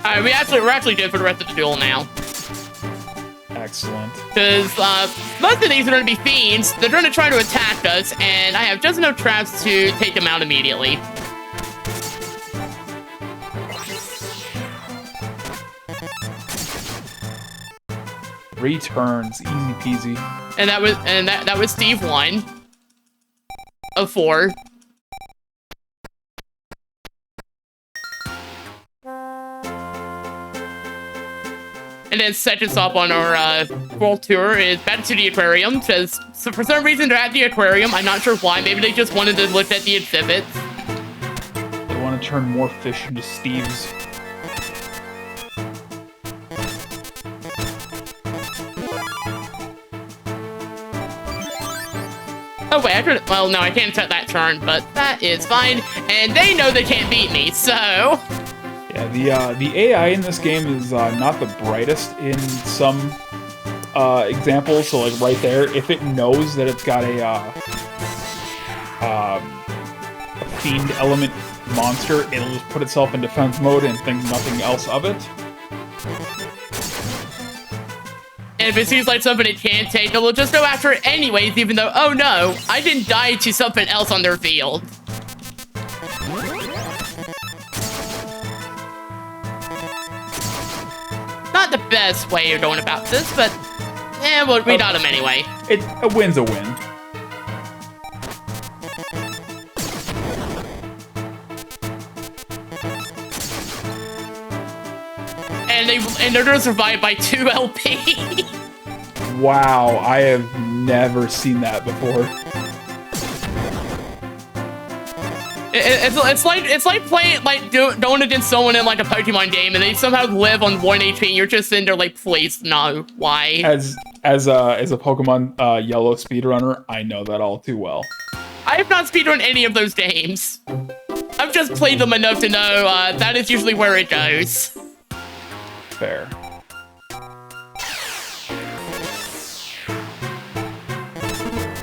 S3: Alright, we're actually good for the rest of the duel now.
S1: Excellent.
S3: Because most of these are going to be fiends. They're going to try to attack us, and I have just enough traps to take them out immediately.
S1: 3 turns, easy peasy.
S3: And that was Steve 1 of 4. And then second stop on our world tour is back to the aquarium, because so for some reason they're at the aquarium. I'm not sure why. Maybe they just wanted to look at the exhibits.
S1: They want to turn more fish into Steves.
S3: Oh wait, well no, I can't set that turn, but that is fine. And they know they can't beat me, so...
S1: Yeah, the AI in this game is not the brightest in some examples. So like right there, if it knows that it's got a fiend element monster, it'll just put itself in defense mode and think nothing else of it.
S3: And if it seems like something it can't take, they'll just go after it anyways, even though, oh no, I didn't die to something else on their field. Not the best way of going about this, but well, we got him anyway.
S1: A win's a win.
S3: And they're gonna survive by 2 LP.
S1: Wow, I have never seen that before.
S3: It's like playing going against someone in like a Pokemon game and they somehow live on 1 HP and you're just in there like, please no, why?
S1: As a Pokemon Yellow speedrunner, I know that all too well.
S3: I have not speedrun any of those games. I've just played them enough to know that is usually where it goes.
S1: Fair.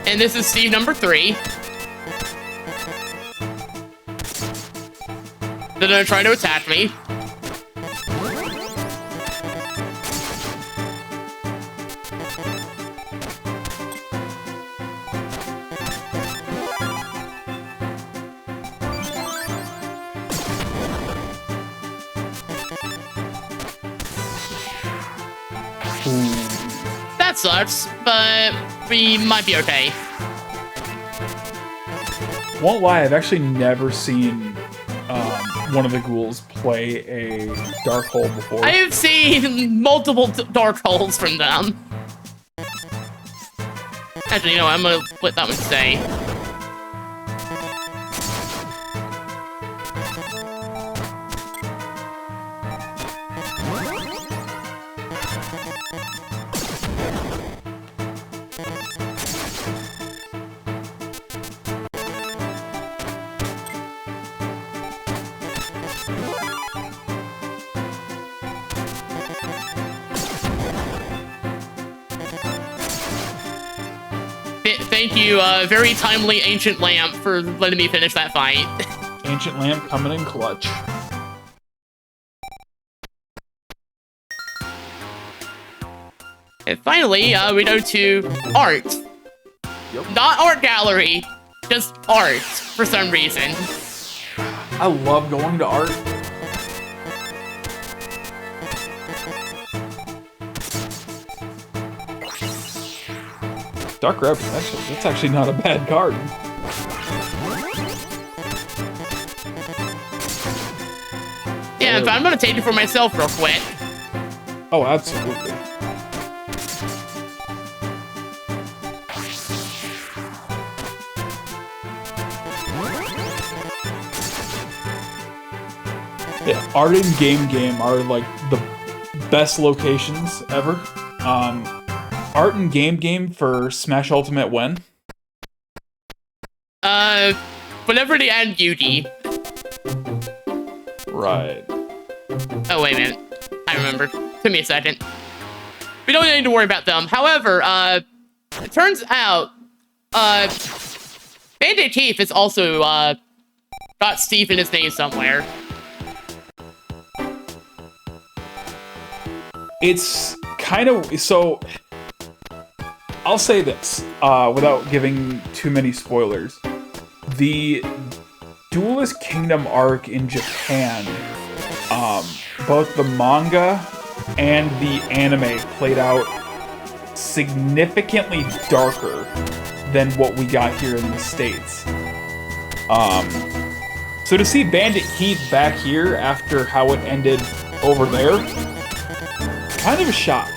S3: And this is Steve number 3. They're gonna try to attack me. That sucks, but we might be okay.
S1: Won't lie, I've actually never seen one of the ghouls play a dark hole before.
S3: I have seen multiple dark holes from them. Actually, you know what, I'm gonna let that one stay. Thank you, very timely Ancient Lamp, for letting me finish that fight.
S1: Ancient Lamp coming in clutch.
S3: And finally, we go to art.
S1: Yep.
S3: Not art gallery, just art, for some reason.
S1: I love going to art. Dark Rabbit, that's actually not a bad card.
S3: Yeah, but I'm gonna take it for myself real quick.
S1: Oh, absolutely. Yeah, art and game are like the best locations ever. Art and game for Smash Ultimate when?
S3: Whenever they add UD.
S1: Right.
S3: Oh, wait a minute. I remembered. Took me a second. We don't need to worry about them. However, it turns out, Bandit Keith is also, got Steve in his name somewhere.
S1: It's kind of, so, I'll say this, without giving too many spoilers. The Duelist Kingdom arc in Japan, both the manga and the anime played out significantly darker than what we got here in the States. So to see Bandit Keith back here after how it ended over there, kind of a shock.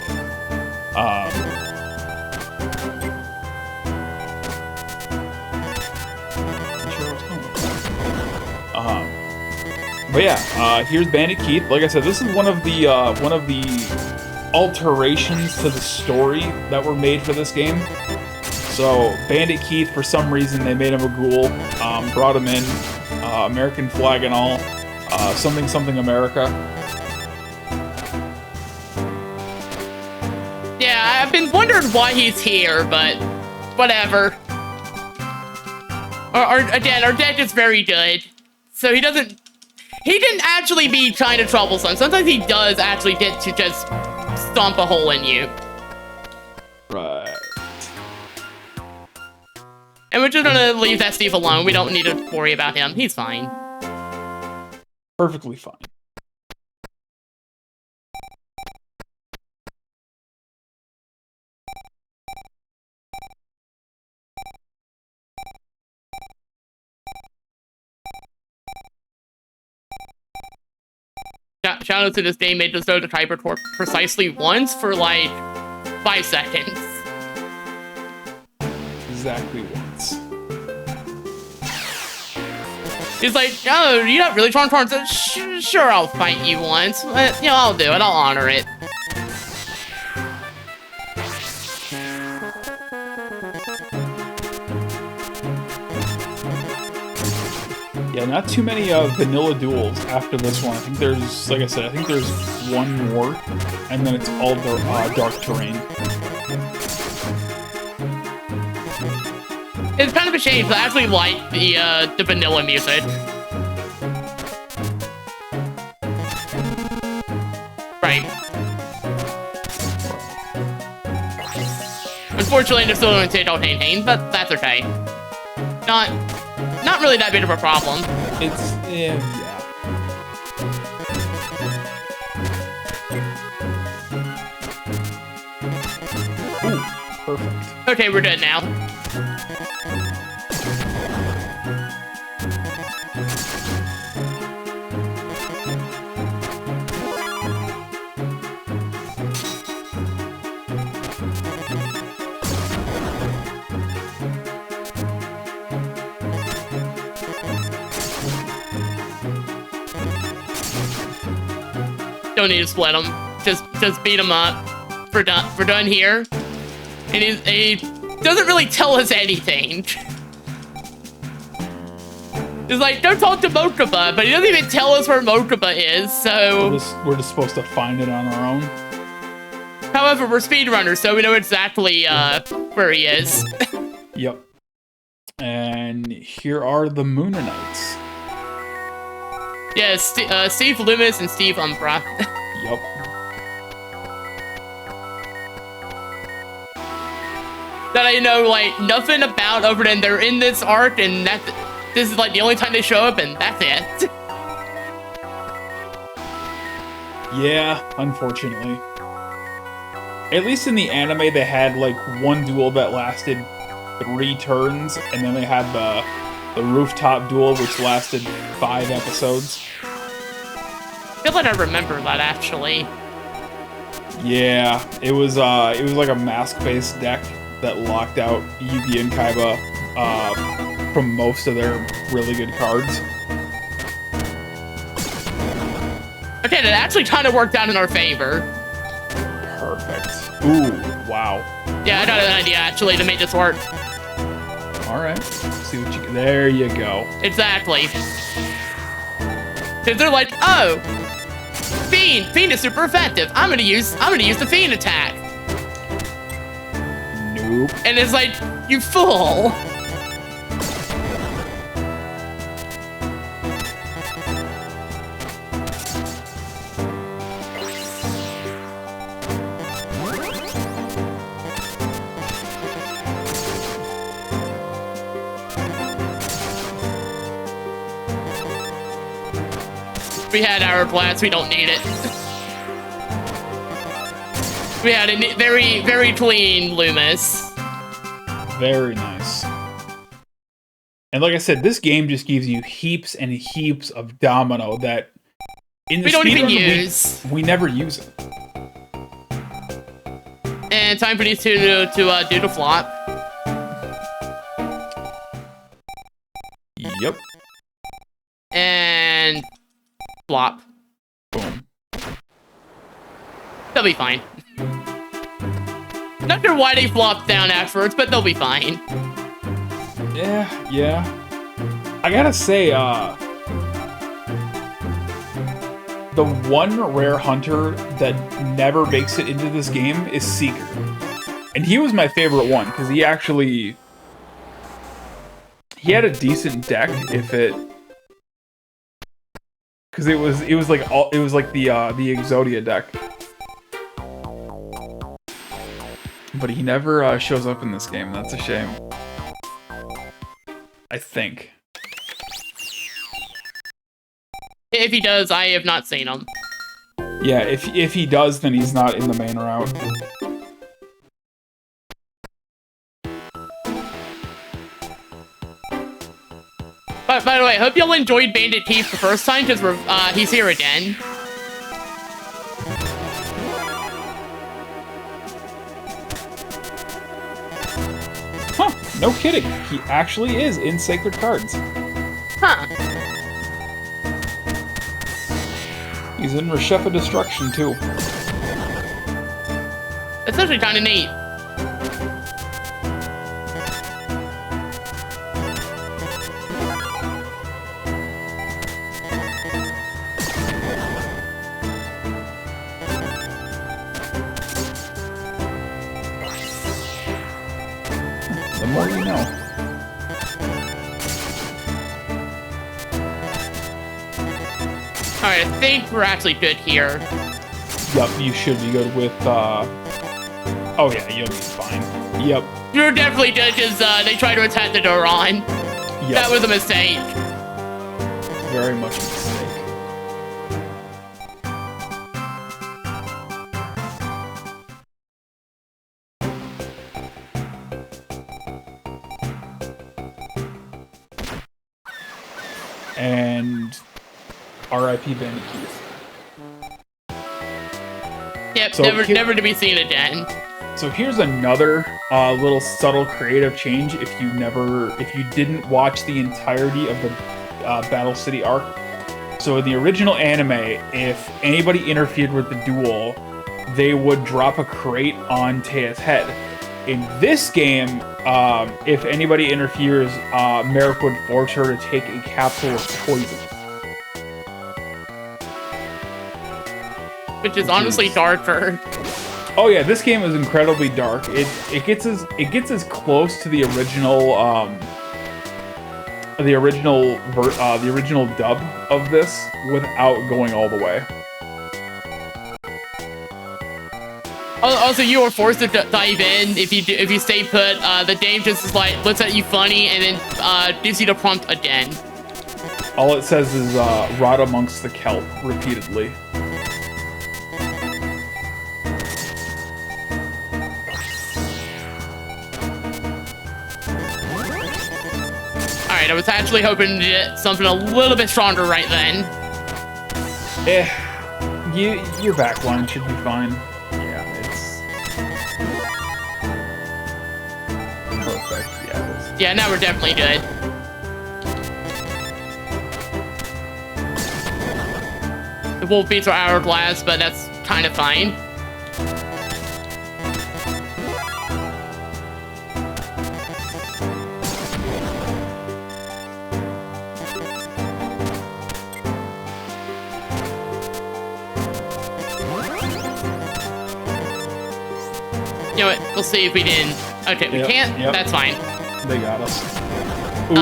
S1: But yeah, here's Bandit Keith. Like I said, this is one of the alterations to the story that were made for this game. So Bandit Keith, for some reason, they made him a ghoul, brought him in, American flag and all, something America.
S3: Yeah, I've been wondering why he's here, but whatever. Again, our deck is very good, so he didn't actually be kind of troublesome. Sometimes he does actually get to just stomp a hole in you.
S1: Right.
S3: And we're just gonna leave that Steve alone. We don't need to worry about him. He's fine.
S1: Perfectly fine.
S3: Shout out to this game made to throw the Kyber Core precisely once for like 5 seconds.
S1: Exactly once.
S3: He's like, oh, you're not really trying to sure, I'll fight you once. But, you know, I'll do it. I'll honor it.
S1: Yeah, not too many vanilla duels after this one. I think there's, like I said, I think there's one more, and then it's all dark terrain.
S3: It's kind of a shame, but I actually like the vanilla music. Right. Unfortunately, they're still going to take out Hain, but that's okay. Not really that big of a problem.
S1: It's, yeah. Ooh, perfect.
S3: Okay, we're good now. Don't need to split him. Just beat him up. We're done here. And he doesn't really tell us anything. He's like, don't talk to Mokuba, but he doesn't even tell us where Mokuba is, so...
S1: We're just supposed to find it on our own.
S3: However, we're speedrunners, so we know exactly where he is.
S1: Yep. And here are the Mooninites.
S3: Yeah, Steve Loomis and Steve Umbra.
S1: Yup.
S3: That I know, like, nothing about other than they're in this arc, and this is, like, the only time they show up, and that's it.
S1: Yeah, unfortunately. At least in the anime, they had, like, one duel that lasted 3 turns, and then they had the rooftop duel, which lasted 5 episodes.
S3: I feel like I remember that, actually.
S1: Yeah, it was like a mask-based deck that locked out Yugi and Kaiba from most of their really good cards. Okay,
S3: that actually kind of worked out in our favor.
S1: Perfect. Ooh, wow.
S3: Yeah, I got an idea, actually, to make this work.
S1: Alright, see what you... There you go.
S3: Exactly. Because they're like, oh, Fiend! Fiend is super effective. I'm gonna use the Fiend attack.
S1: Nope.
S3: And it's like, you fool! We had Hourglass, we don't need it. We had a very, very clean Loomis.
S1: Very nice. And like I said, this game just gives you heaps and heaps of domino that in the
S3: We don't even
S1: speedrun,
S3: use.
S1: we never use it.
S3: And time for these two to do the flop.
S1: Yep.
S3: And flop.
S1: Boom.
S3: They'll be fine. Not sure why they flopped down afterwards, but they'll be fine.
S1: Yeah. I gotta say, the one rare hunter that never makes it into this game is Seeker. And he was my favorite one, because he had a decent deck if it... Because it was like the Exodia deck. But he never shows up in this game. That's a shame. I think.
S3: If he does, I have not seen him.
S1: Yeah, if he does, then he's not in the main route.
S3: But by the way, I hope y'all enjoyed Bandit Keith the first time, because he's here again.
S1: Huh, no kidding. He actually is in Sacred Cards.
S3: Huh.
S1: He's in Reshefa Destruction, too.
S3: It's actually kind of neat.
S1: The more you know.
S3: Alright, I think we're actually good here.
S1: Yup, you should be good with, Oh yeah, you'll be fine. Yep.
S3: You're definitely good, because they tried to attack the door on.
S1: Yep.
S3: That was a mistake.
S1: Very much a mistake. And R.I.P. Bandit Keith.
S3: Yep,
S1: So
S3: never to be seen again.
S1: So here's another little subtle creative change if you didn't watch the entirety of the Battle City arc. So in the original anime, if anybody interfered with the duel, they would drop a crate on Teia's head. In this game, if anybody interferes, Merrick would force her to take a capsule of poison.
S3: Which is honestly darker.
S1: Oh yeah, this game is incredibly dark. It gets as close to the original the original dub of this without going all the way.
S3: Also, you are forced to dive in if you stay put. The game just is like looks at you funny and then gives you the prompt again.
S1: All it says is "rot amongst the kelp" repeatedly.
S3: Alright, I was actually hoping to get something a little bit stronger right then.
S1: Your backline should be fine. Yeah, it's perfect. Yeah, it is.
S3: Yeah, now we're definitely good. The wolf beats are hourglass, but that's kind of fine. You know what? We'll see if we didn't. Okay, we can't?
S1: Yep.
S3: That's fine.
S1: They got us. Ooh,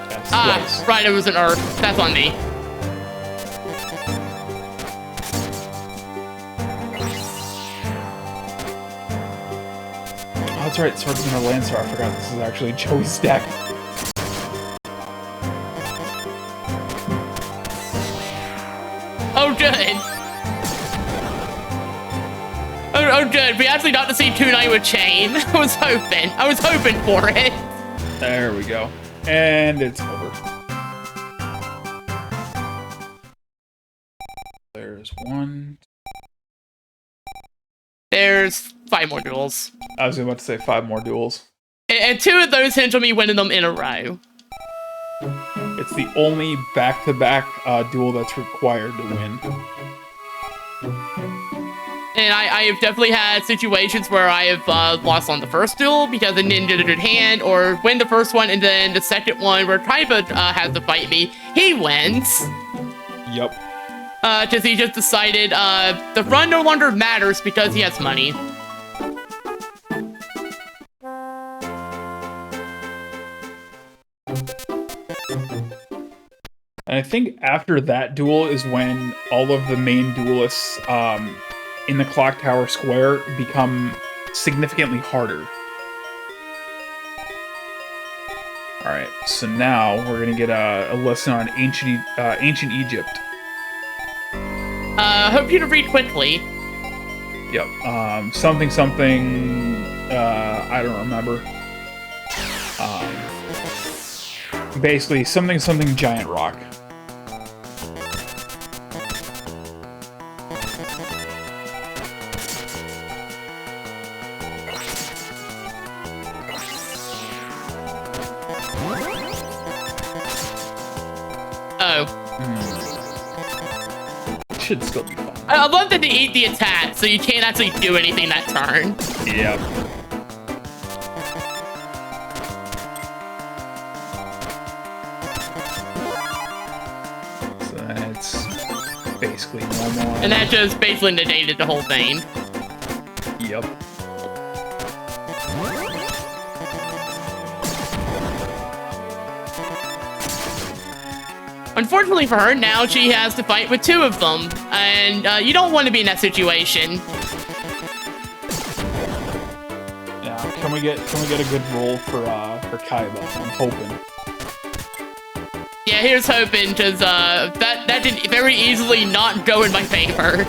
S1: that's close.
S3: Right, it was an earth. That's on me.
S1: Oh, that's right, Swordsman or Lancer. I forgot this is actually Joey's deck.
S3: Oh, good. Oh, good. We actually got to see Kunai with Chain. I was hoping for it.
S1: There we go. And it's over. There's one.
S3: There's 5 more duels.
S1: I was about to say 5 more duels.
S3: And 2 of those hinge on me winning them in a row.
S1: It's the only back-to-back duel that's required to win.
S3: And I have definitely had situations where I have lost on the first duel because I didn't get a good hand, or win the first one and then the second one where Kaiba has to fight me, he wins.
S1: Yep.
S3: Because he just decided the run no longer matters because he has money.
S1: And I think after that duel is when all of the main duelists in the Clock Tower Square become significantly harder. Alright, so now we're gonna get a lesson on ancient Egypt.
S3: Hope you to read quickly.
S1: Yep, something, I don't remember. Basically, something giant rock.
S3: Oh.
S1: Should still be fun.
S3: I love that they eat the attack, so you can't actually do anything that turn.
S1: Yep. So that's basically normal.
S3: And that just basically negated the whole thing.
S1: Yep.
S3: Unfortunately for her, now she has to fight with 2 of them, and you don't want to be in that situation.
S1: Yeah. Can we get a good roll for Kaiba? I'm hoping.
S3: Yeah, here's hoping, because that did very easily not go in my favor.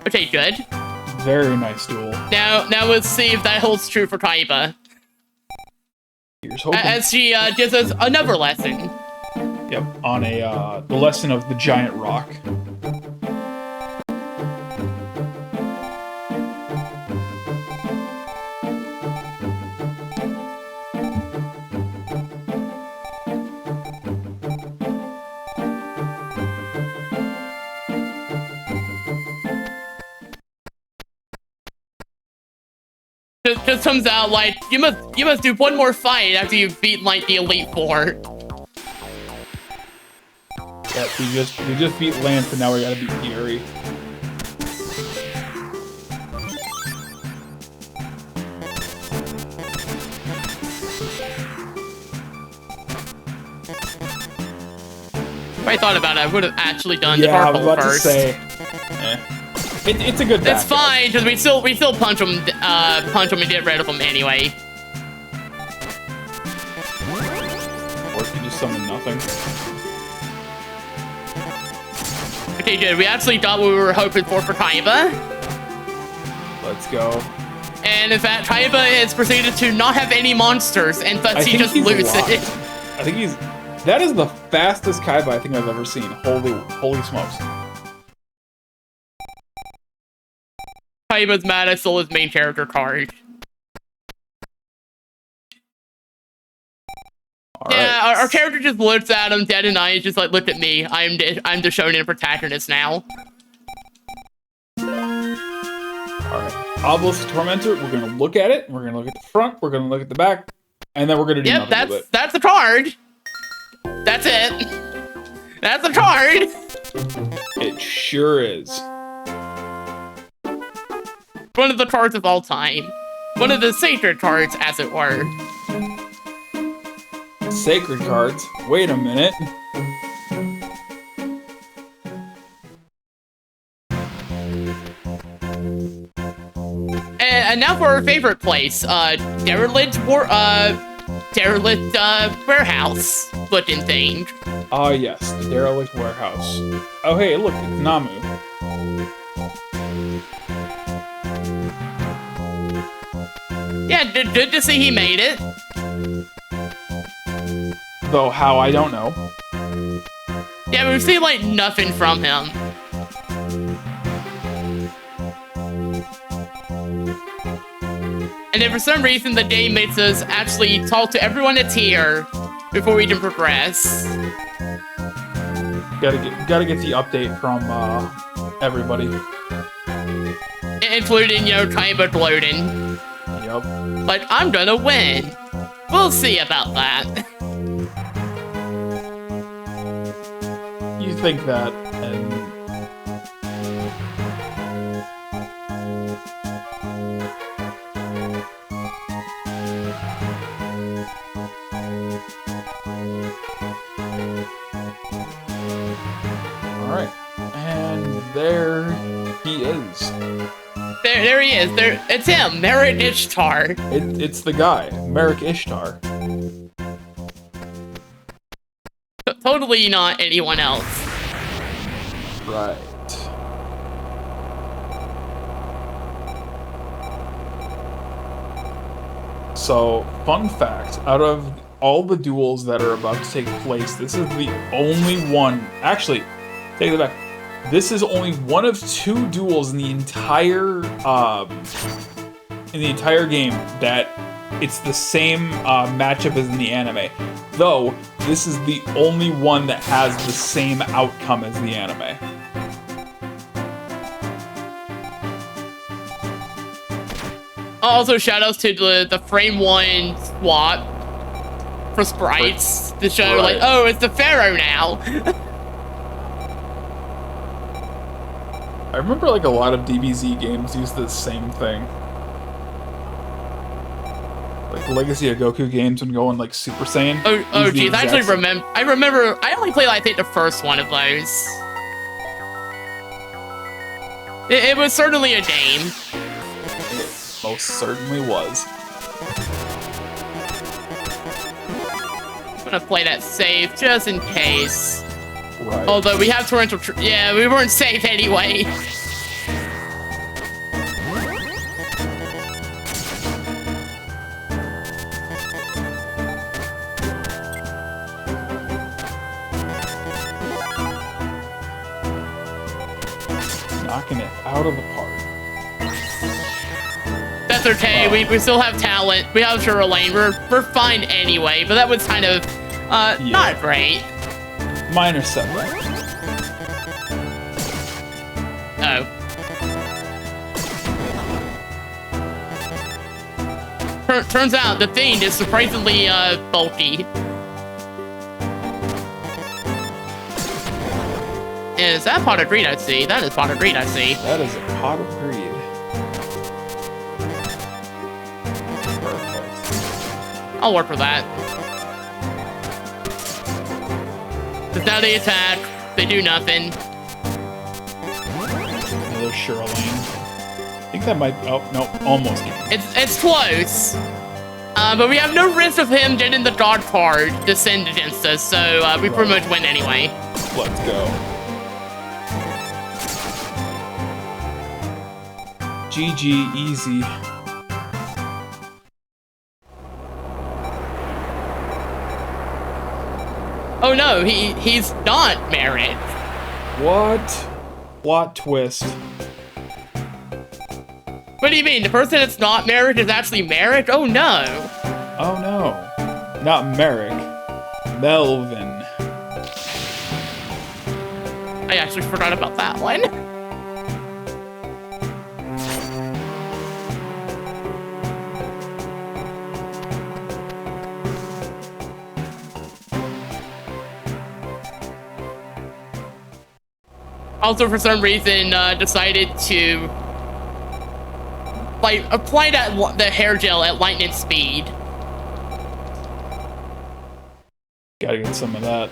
S3: Okay, good.
S1: Very nice duel.
S3: Now let's see if that holds true for Kaiba.
S1: Here's hoping.
S3: As she gives us another lesson.
S1: Yep, on the lesson of the giant rock.
S3: Just comes out like you must do 1 more fight after you've beaten like the Elite Four.
S1: Yep, we just beat Lance, and now we gotta beat Gary.
S3: If I thought about it, I would have actually done the
S1: Yeah, I was
S3: purple
S1: about
S3: first.
S1: to say. It's a good.
S3: It's fine because we still punch them and get rid of them anyway.
S1: Or if you just summon nothing.
S3: Okay, good. We actually got what we were hoping for Kaiba.
S1: Let's go.
S3: And in fact, Kaiba has proceeded to not have any monsters, and thus he just loses it.
S1: I think he's. That is the fastest Kaiba I think I've ever seen. Holy smokes.
S3: Kaiba's mad I stole his main character card. Yeah, our character just looks at him, dead and eyes, just like, look at me. I'm the shonen protagonist now.
S1: Alright. Obelisk Tormentor, we're gonna look at it, we're gonna look at the front, we're gonna look at the back, and then we're gonna do nothing with it.
S3: That's the card. That's it. That's the card.
S1: It sure is.
S3: One of the cards of all time. One of the sacred cards, as it were.
S1: Sacred cards? Wait a minute.
S3: And And now for our favorite place, derelict warehouse looking thing.
S1: Ah, yes, the derelict warehouse. Oh, hey, look, it's Namu.
S3: Yeah, good to see he made it.
S1: Though how, I don't know.
S3: Yeah, we've seen, like, nothing from him. And then for some reason, the game makes us actually talk to everyone that's here before we can progress.
S1: Gotta get the update from everybody.
S3: Including, you know, Kaiba gloating.
S1: Yep.
S3: Like, I'm gonna win. We'll see about that.
S1: You think that, and... Alright. And there he is.
S3: There he is. It's him, Merit Ishtar.
S1: It's the guy, Merrick Ishtar.
S3: Totally not anyone else.
S1: Right. So, fun fact, out of all the duels that are about to take place, this is the only one... Actually, take it back. This is only one of 2 duels in the entire game that it's the same matchup as in the anime. Though, this is the only one that has the same outcome as the anime.
S3: Also, shoutouts to the frame 1 swap for sprites to show, like, oh, it's the Pharaoh now.
S1: I remember, like, a lot of DBZ games use the same thing. Like, Legacy of Goku games when going, like, Super Saiyan.
S3: Oh, geez, I actually remember. I only played, I think, the first one of those. It was certainly a game.
S1: It most certainly was.
S3: I'm gonna play that safe just in case.
S1: Right.
S3: Although we have torrential. Yeah, we weren't safe anyway.
S1: Knocking it out of the park.
S3: That's okay. We still have talent. We have Shura Lane. We're fine anyway. But that was kind of not great.
S1: Minor setback.
S3: Oh. Turns out the thing is surprisingly bulky. Is that pot of greed I see? That is pot of greed I see.
S1: That is a pot of greed. Perfect.
S3: I'll work for that. Because now they attack, they do nothing.
S1: Another Shura Lane. I think that might... Oh, no, almost.
S3: It's close. But we have no risk of him getting the God card to send against us, so we pretty much win anyway.
S1: Let's go. GG, easy.
S3: Oh no, he's not Merit.
S1: What? Plot twist.
S3: What do you mean? The person that's not Merit is actually Merit? Oh no.
S1: Oh no. Not Merrick. Melvin.
S3: I actually forgot about that one. Also, for some reason, decided to like apply the hair gel at lightning speed.
S1: Gotta get some of that.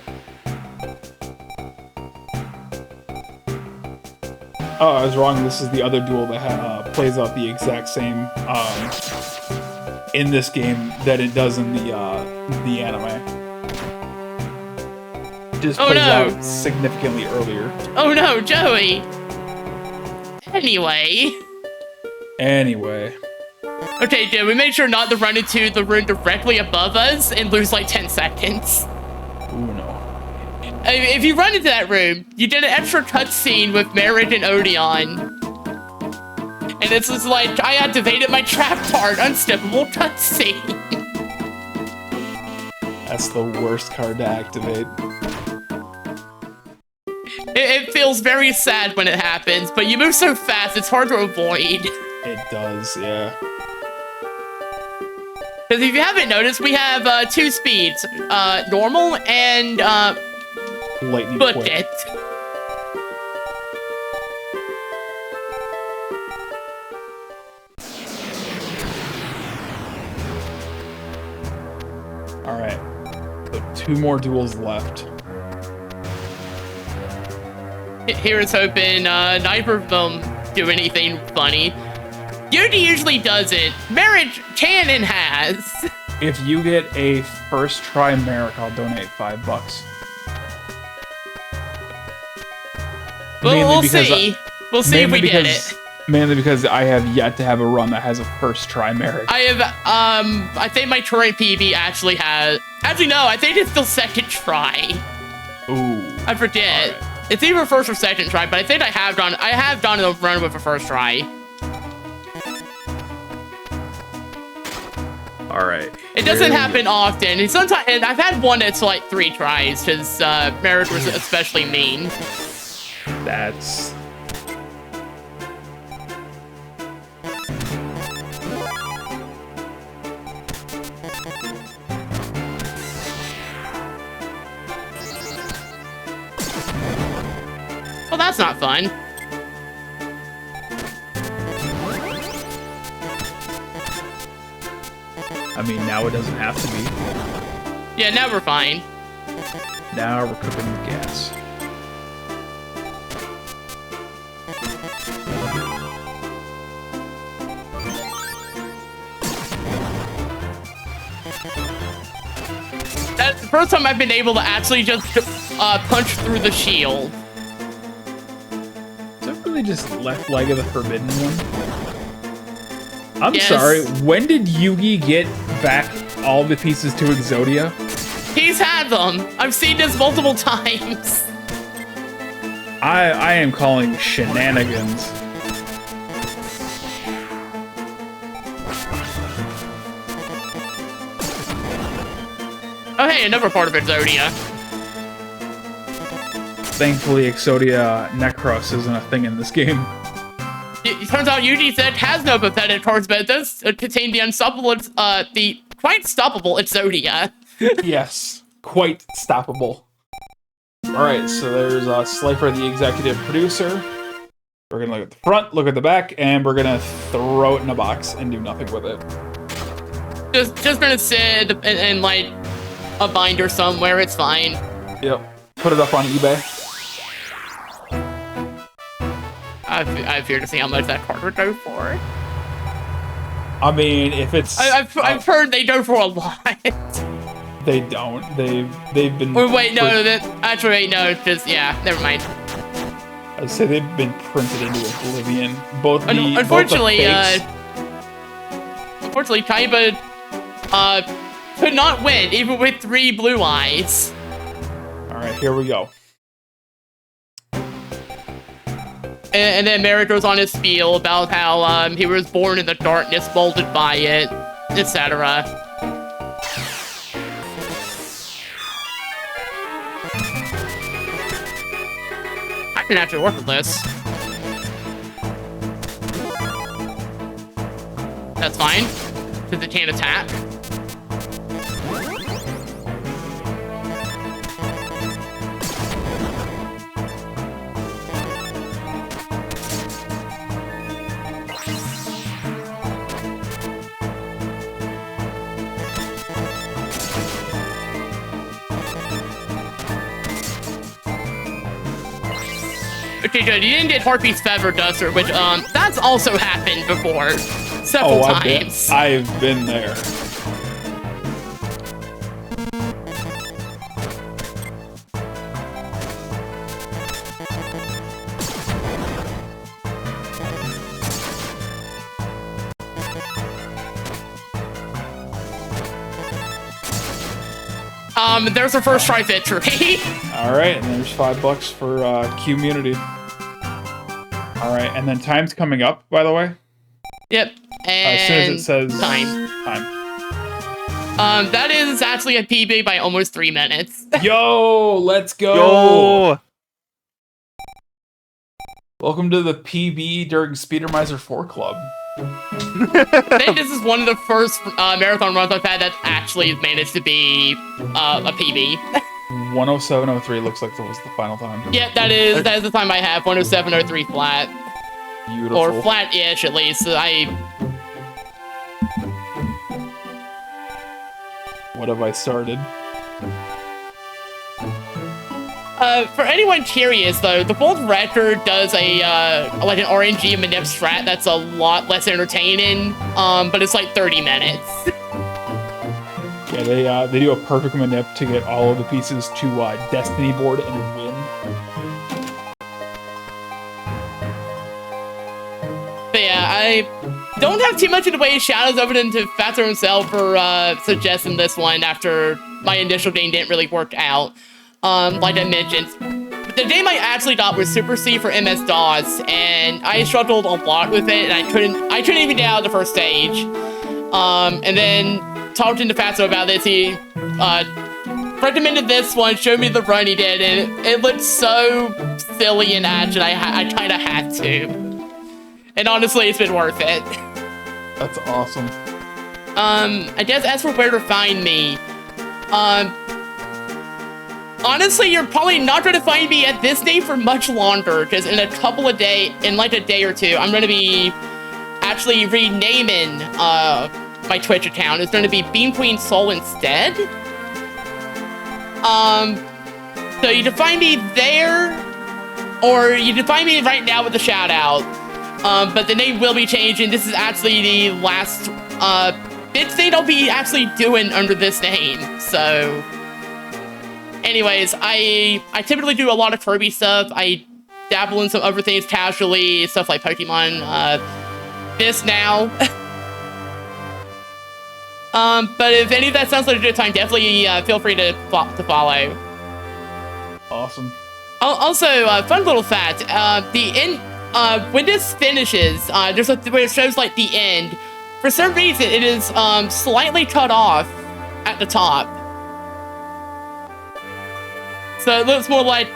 S1: Oh, I was wrong. This is the other duel that plays out the exact same in this game that it does in the anime. Just plays out significantly earlier.
S3: Oh no, Joey! Anyway. Okay, dude, we made sure not to run into the room directly above us and lose like 10 seconds.
S1: Ooh, no.
S3: If you run into that room, you did an extra cutscene with Merritt and Odeon. And it's just like, I activated my trap card, unskippable cutscene.
S1: That's the worst card to activate.
S3: It feels very sad when it happens, but you move so fast, it's hard to avoid.
S1: It does, yeah.
S3: Because if you haven't noticed, we have 2 speeds. Normal and,
S1: lightning
S3: book
S1: quick.
S3: it.
S1: Alright. So 2 more duels left.
S3: Here is hoping neither of them do anything funny. Yuji usually doesn't. Marriage can and has.
S1: If you get a first try Merrick, I'll donate $5.
S3: We'll see. We'll see if we get it.
S1: Mainly because I have yet to have a run that has a first try Merrick.
S3: I have, I think my current PB actually has... Actually, no, I think it's still second try.
S1: Ooh.
S3: I forget.
S1: Right.
S3: It's either first or second try, but I think I have done a run with a first try.
S1: Alright.
S3: It doesn't happen often. And sometimes, and I've had one that's like 3 tries, because Merritt was especially mean.
S1: That's...
S3: Well, that's not fun.
S1: I mean, now it doesn't have to be.
S3: Yeah, now we're fine.
S1: Now we're cooking with gas.
S3: That's the first time I've been able to actually just punch through the shield.
S1: Is that really just left leg of the forbidden one? I'm
S3: Yes.
S1: sorry, when did Yugi get back all the pieces to Exodia?
S3: He's had them. I've seen this multiple times.
S1: I am calling shenanigans.
S3: Oh hey, another part of Exodia.
S1: Thankfully, Exodia Necros isn't a thing in this game.
S3: It turns out Yuji said has no pathetic cards, but it does contain the unstoppable, the quite stoppable Exodia.
S1: Yes, quite stoppable. Alright, so there's Slifer, the executive producer. We're gonna look at the front, look at the back, and we're gonna throw it in a box and do nothing with it.
S3: Just gonna sit in like a binder somewhere, it's fine.
S1: Yep. Put it up on eBay.
S3: I fear to see how much that card would go for.
S1: I mean, if it's...
S3: I've heard they go for a lot.
S1: They don't. They've been...
S3: Or wait, no, actually, wait, no, just, yeah, never mind.
S1: I'd say they've been printed into oblivion. Both the
S3: unfortunately,
S1: both the
S3: unfortunately, Kaiba, could not win, even with 3 blue eyes.
S1: Alright, here we go.
S3: And then Merritt goes on his spiel about how he was born in the darkness, molded by it, etc. I can actually work with this. That's fine, because it can't attack. actually good. You didn't get Harpy's Feather Duster, which, that's also happened before. Several times.
S1: I've been there.
S3: There's our first try victory.
S1: Alright, and there's $5 for QMUNITY. Alright, and then time's coming up, by the way.
S3: Yep. And
S1: as soon as it says
S3: time.
S1: Time.
S3: That is actually a PB by almost 3 minutes.
S1: Yo, let's go!
S2: Yo!
S1: Welcome to the PB during Speedromizer 4 Club.
S3: I think this is one of the first marathon runs I've had that actually managed to be a PB.
S1: 107.03 looks like that was the final time.
S3: Yeah, that is the time I have. 107.03 flat.
S1: Beautiful.
S3: Or flat-ish, at least.
S1: What have I started?
S3: For anyone curious, though, the World Record does a like an RNG manip strat that's a lot less entertaining, but it's like 30 minutes.
S1: Yeah, they do a perfect manip to get all of the pieces to Destiny board and win.
S3: But yeah, I don't have too much in the way of shout-outs other than to Fatso himself for suggesting this one after my initial game didn't really work out. Like I mentioned, the game I actually got was Super C for MS-DOS, and I struggled a lot with it, and I couldn't even get out of the first stage. And then talking to Fatso about this, he recommended this one, showed me the run he did, and it looked so silly in action, I kind of had to. And honestly, it's been worth it.
S1: That's awesome.
S3: I guess as for where to find me, honestly, you're probably not going to find me at this name for much longer, because in like a day or two, I'm going to be actually renaming my Twitch account. It's going to be Beam Queen Soul instead. So you can find me there, or you can find me right now with a shout out. But the name will be changing. This is actually the last big thing I'll be actually doing under this name. So anyways, I typically do a lot of Kirby stuff. I dabble in some other things casually, stuff like Pokemon, this now. But if any of that sounds like a good time, definitely feel free to follow.
S1: Awesome.
S3: Also, fun little fact, the end, when this finishes, there's where it shows like the end. For some reason, it is slightly cut off at the top. So it looks more like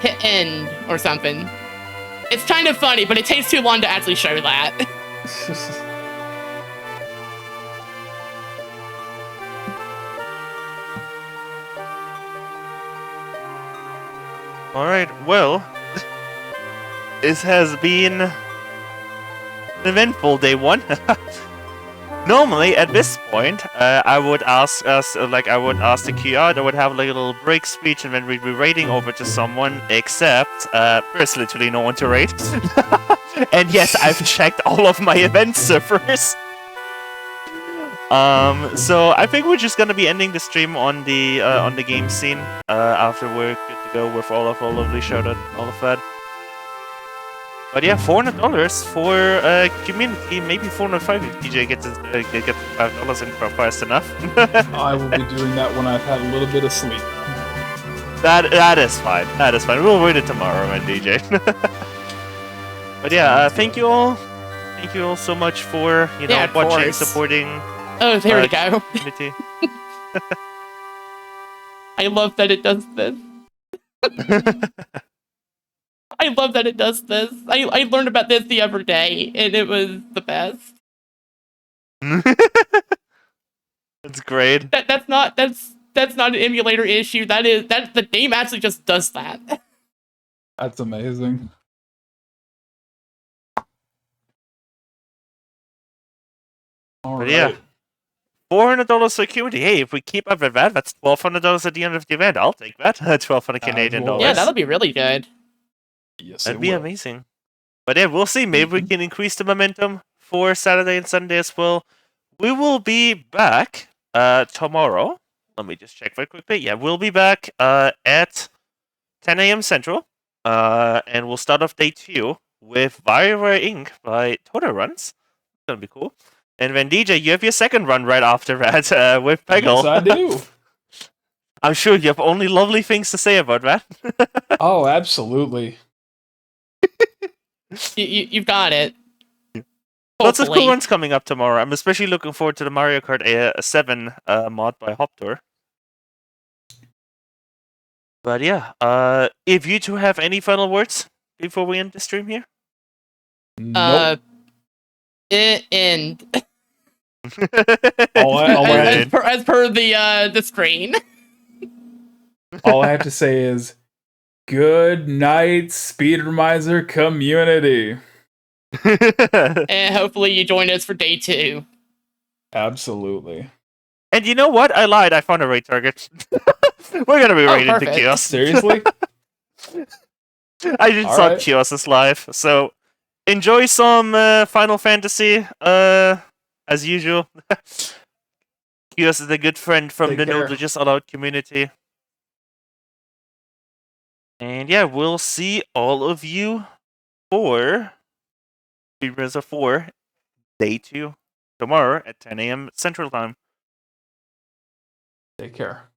S3: hit end or something. It's kind of funny, but it takes too long to actually show that.
S2: Alright, well, this has been an eventful day one. Normally, at this point, I would ask the QR, I would have like a little break speech and then we'd be raiding over to someone, except, there's literally no one to raid. And yes, I've checked all of my event servers. So I think we're just gonna be ending the stream on the game scene, after we're good to go with all of our lovely shout-out and all of that. But yeah, $400 for QMUNITY, maybe $405 if DJ gets $5 in fast enough.
S1: I will be doing that when I've had a little bit of sleep.
S2: That is fine. That is fine. We'll read it tomorrow, man, DJ. But yeah, thank you all. Thank you all so much for watching, supporting.
S3: Oh, there we go.
S2: QMUNITY.
S3: I love that it does this. I love that it does this. I learned about this the other day, and it was the best.
S2: That's great.
S3: That's not an emulator issue. That the game actually just does that.
S1: That's amazing. All right.
S2: Yeah. $400 for QMUNITY. Hey, if we keep up with that, that's $1,200 at the end of the event. I'll take that. $1,200 Canadian dollars.
S3: Yeah, that'll be really good.
S1: Yes,
S2: That'd
S1: it
S2: be
S1: will.
S2: amazing. But yeah, we'll see. Maybe we can increase the momentum for Saturday and Sunday as well. We will be back tomorrow. Let me just check very quickly. Yeah, we'll be back at 10 a.m. Central. And we'll start off day 2 with Viral Inc. by Total Runs. That'll be cool. And then DJ, you have your second run right after that with Peggle.
S1: Yes, I do.
S2: I'm sure you have only lovely things to say about that.
S1: Oh, absolutely.
S3: You've got it.
S2: Lots of cool
S3: Hopefully.
S2: runs coming up tomorrow. I'm especially looking forward to the Mario Kart 7 mod by Hoptour. But yeah, if you two have any final words before we end the stream here?
S1: Nope.
S3: End.
S1: All I
S3: As per the screen.
S1: all I have to say is, good night, Speedromizer community.
S3: And hopefully you join us for day 2.
S1: Absolutely.
S2: And you know what? I lied. I found a raid target. We're gonna be raiding the
S3: perfect.
S2: kiosk.
S1: Seriously?
S2: I just saw kiosks live, so enjoy some Final Fantasy as usual. Kiosk is a good friend from
S1: Take
S2: the
S1: care.
S2: No Just Allowed community. And yeah, we'll see all of you for Speedromizer 4 day 2 tomorrow at 10 a.m. Central Time.
S1: Take care.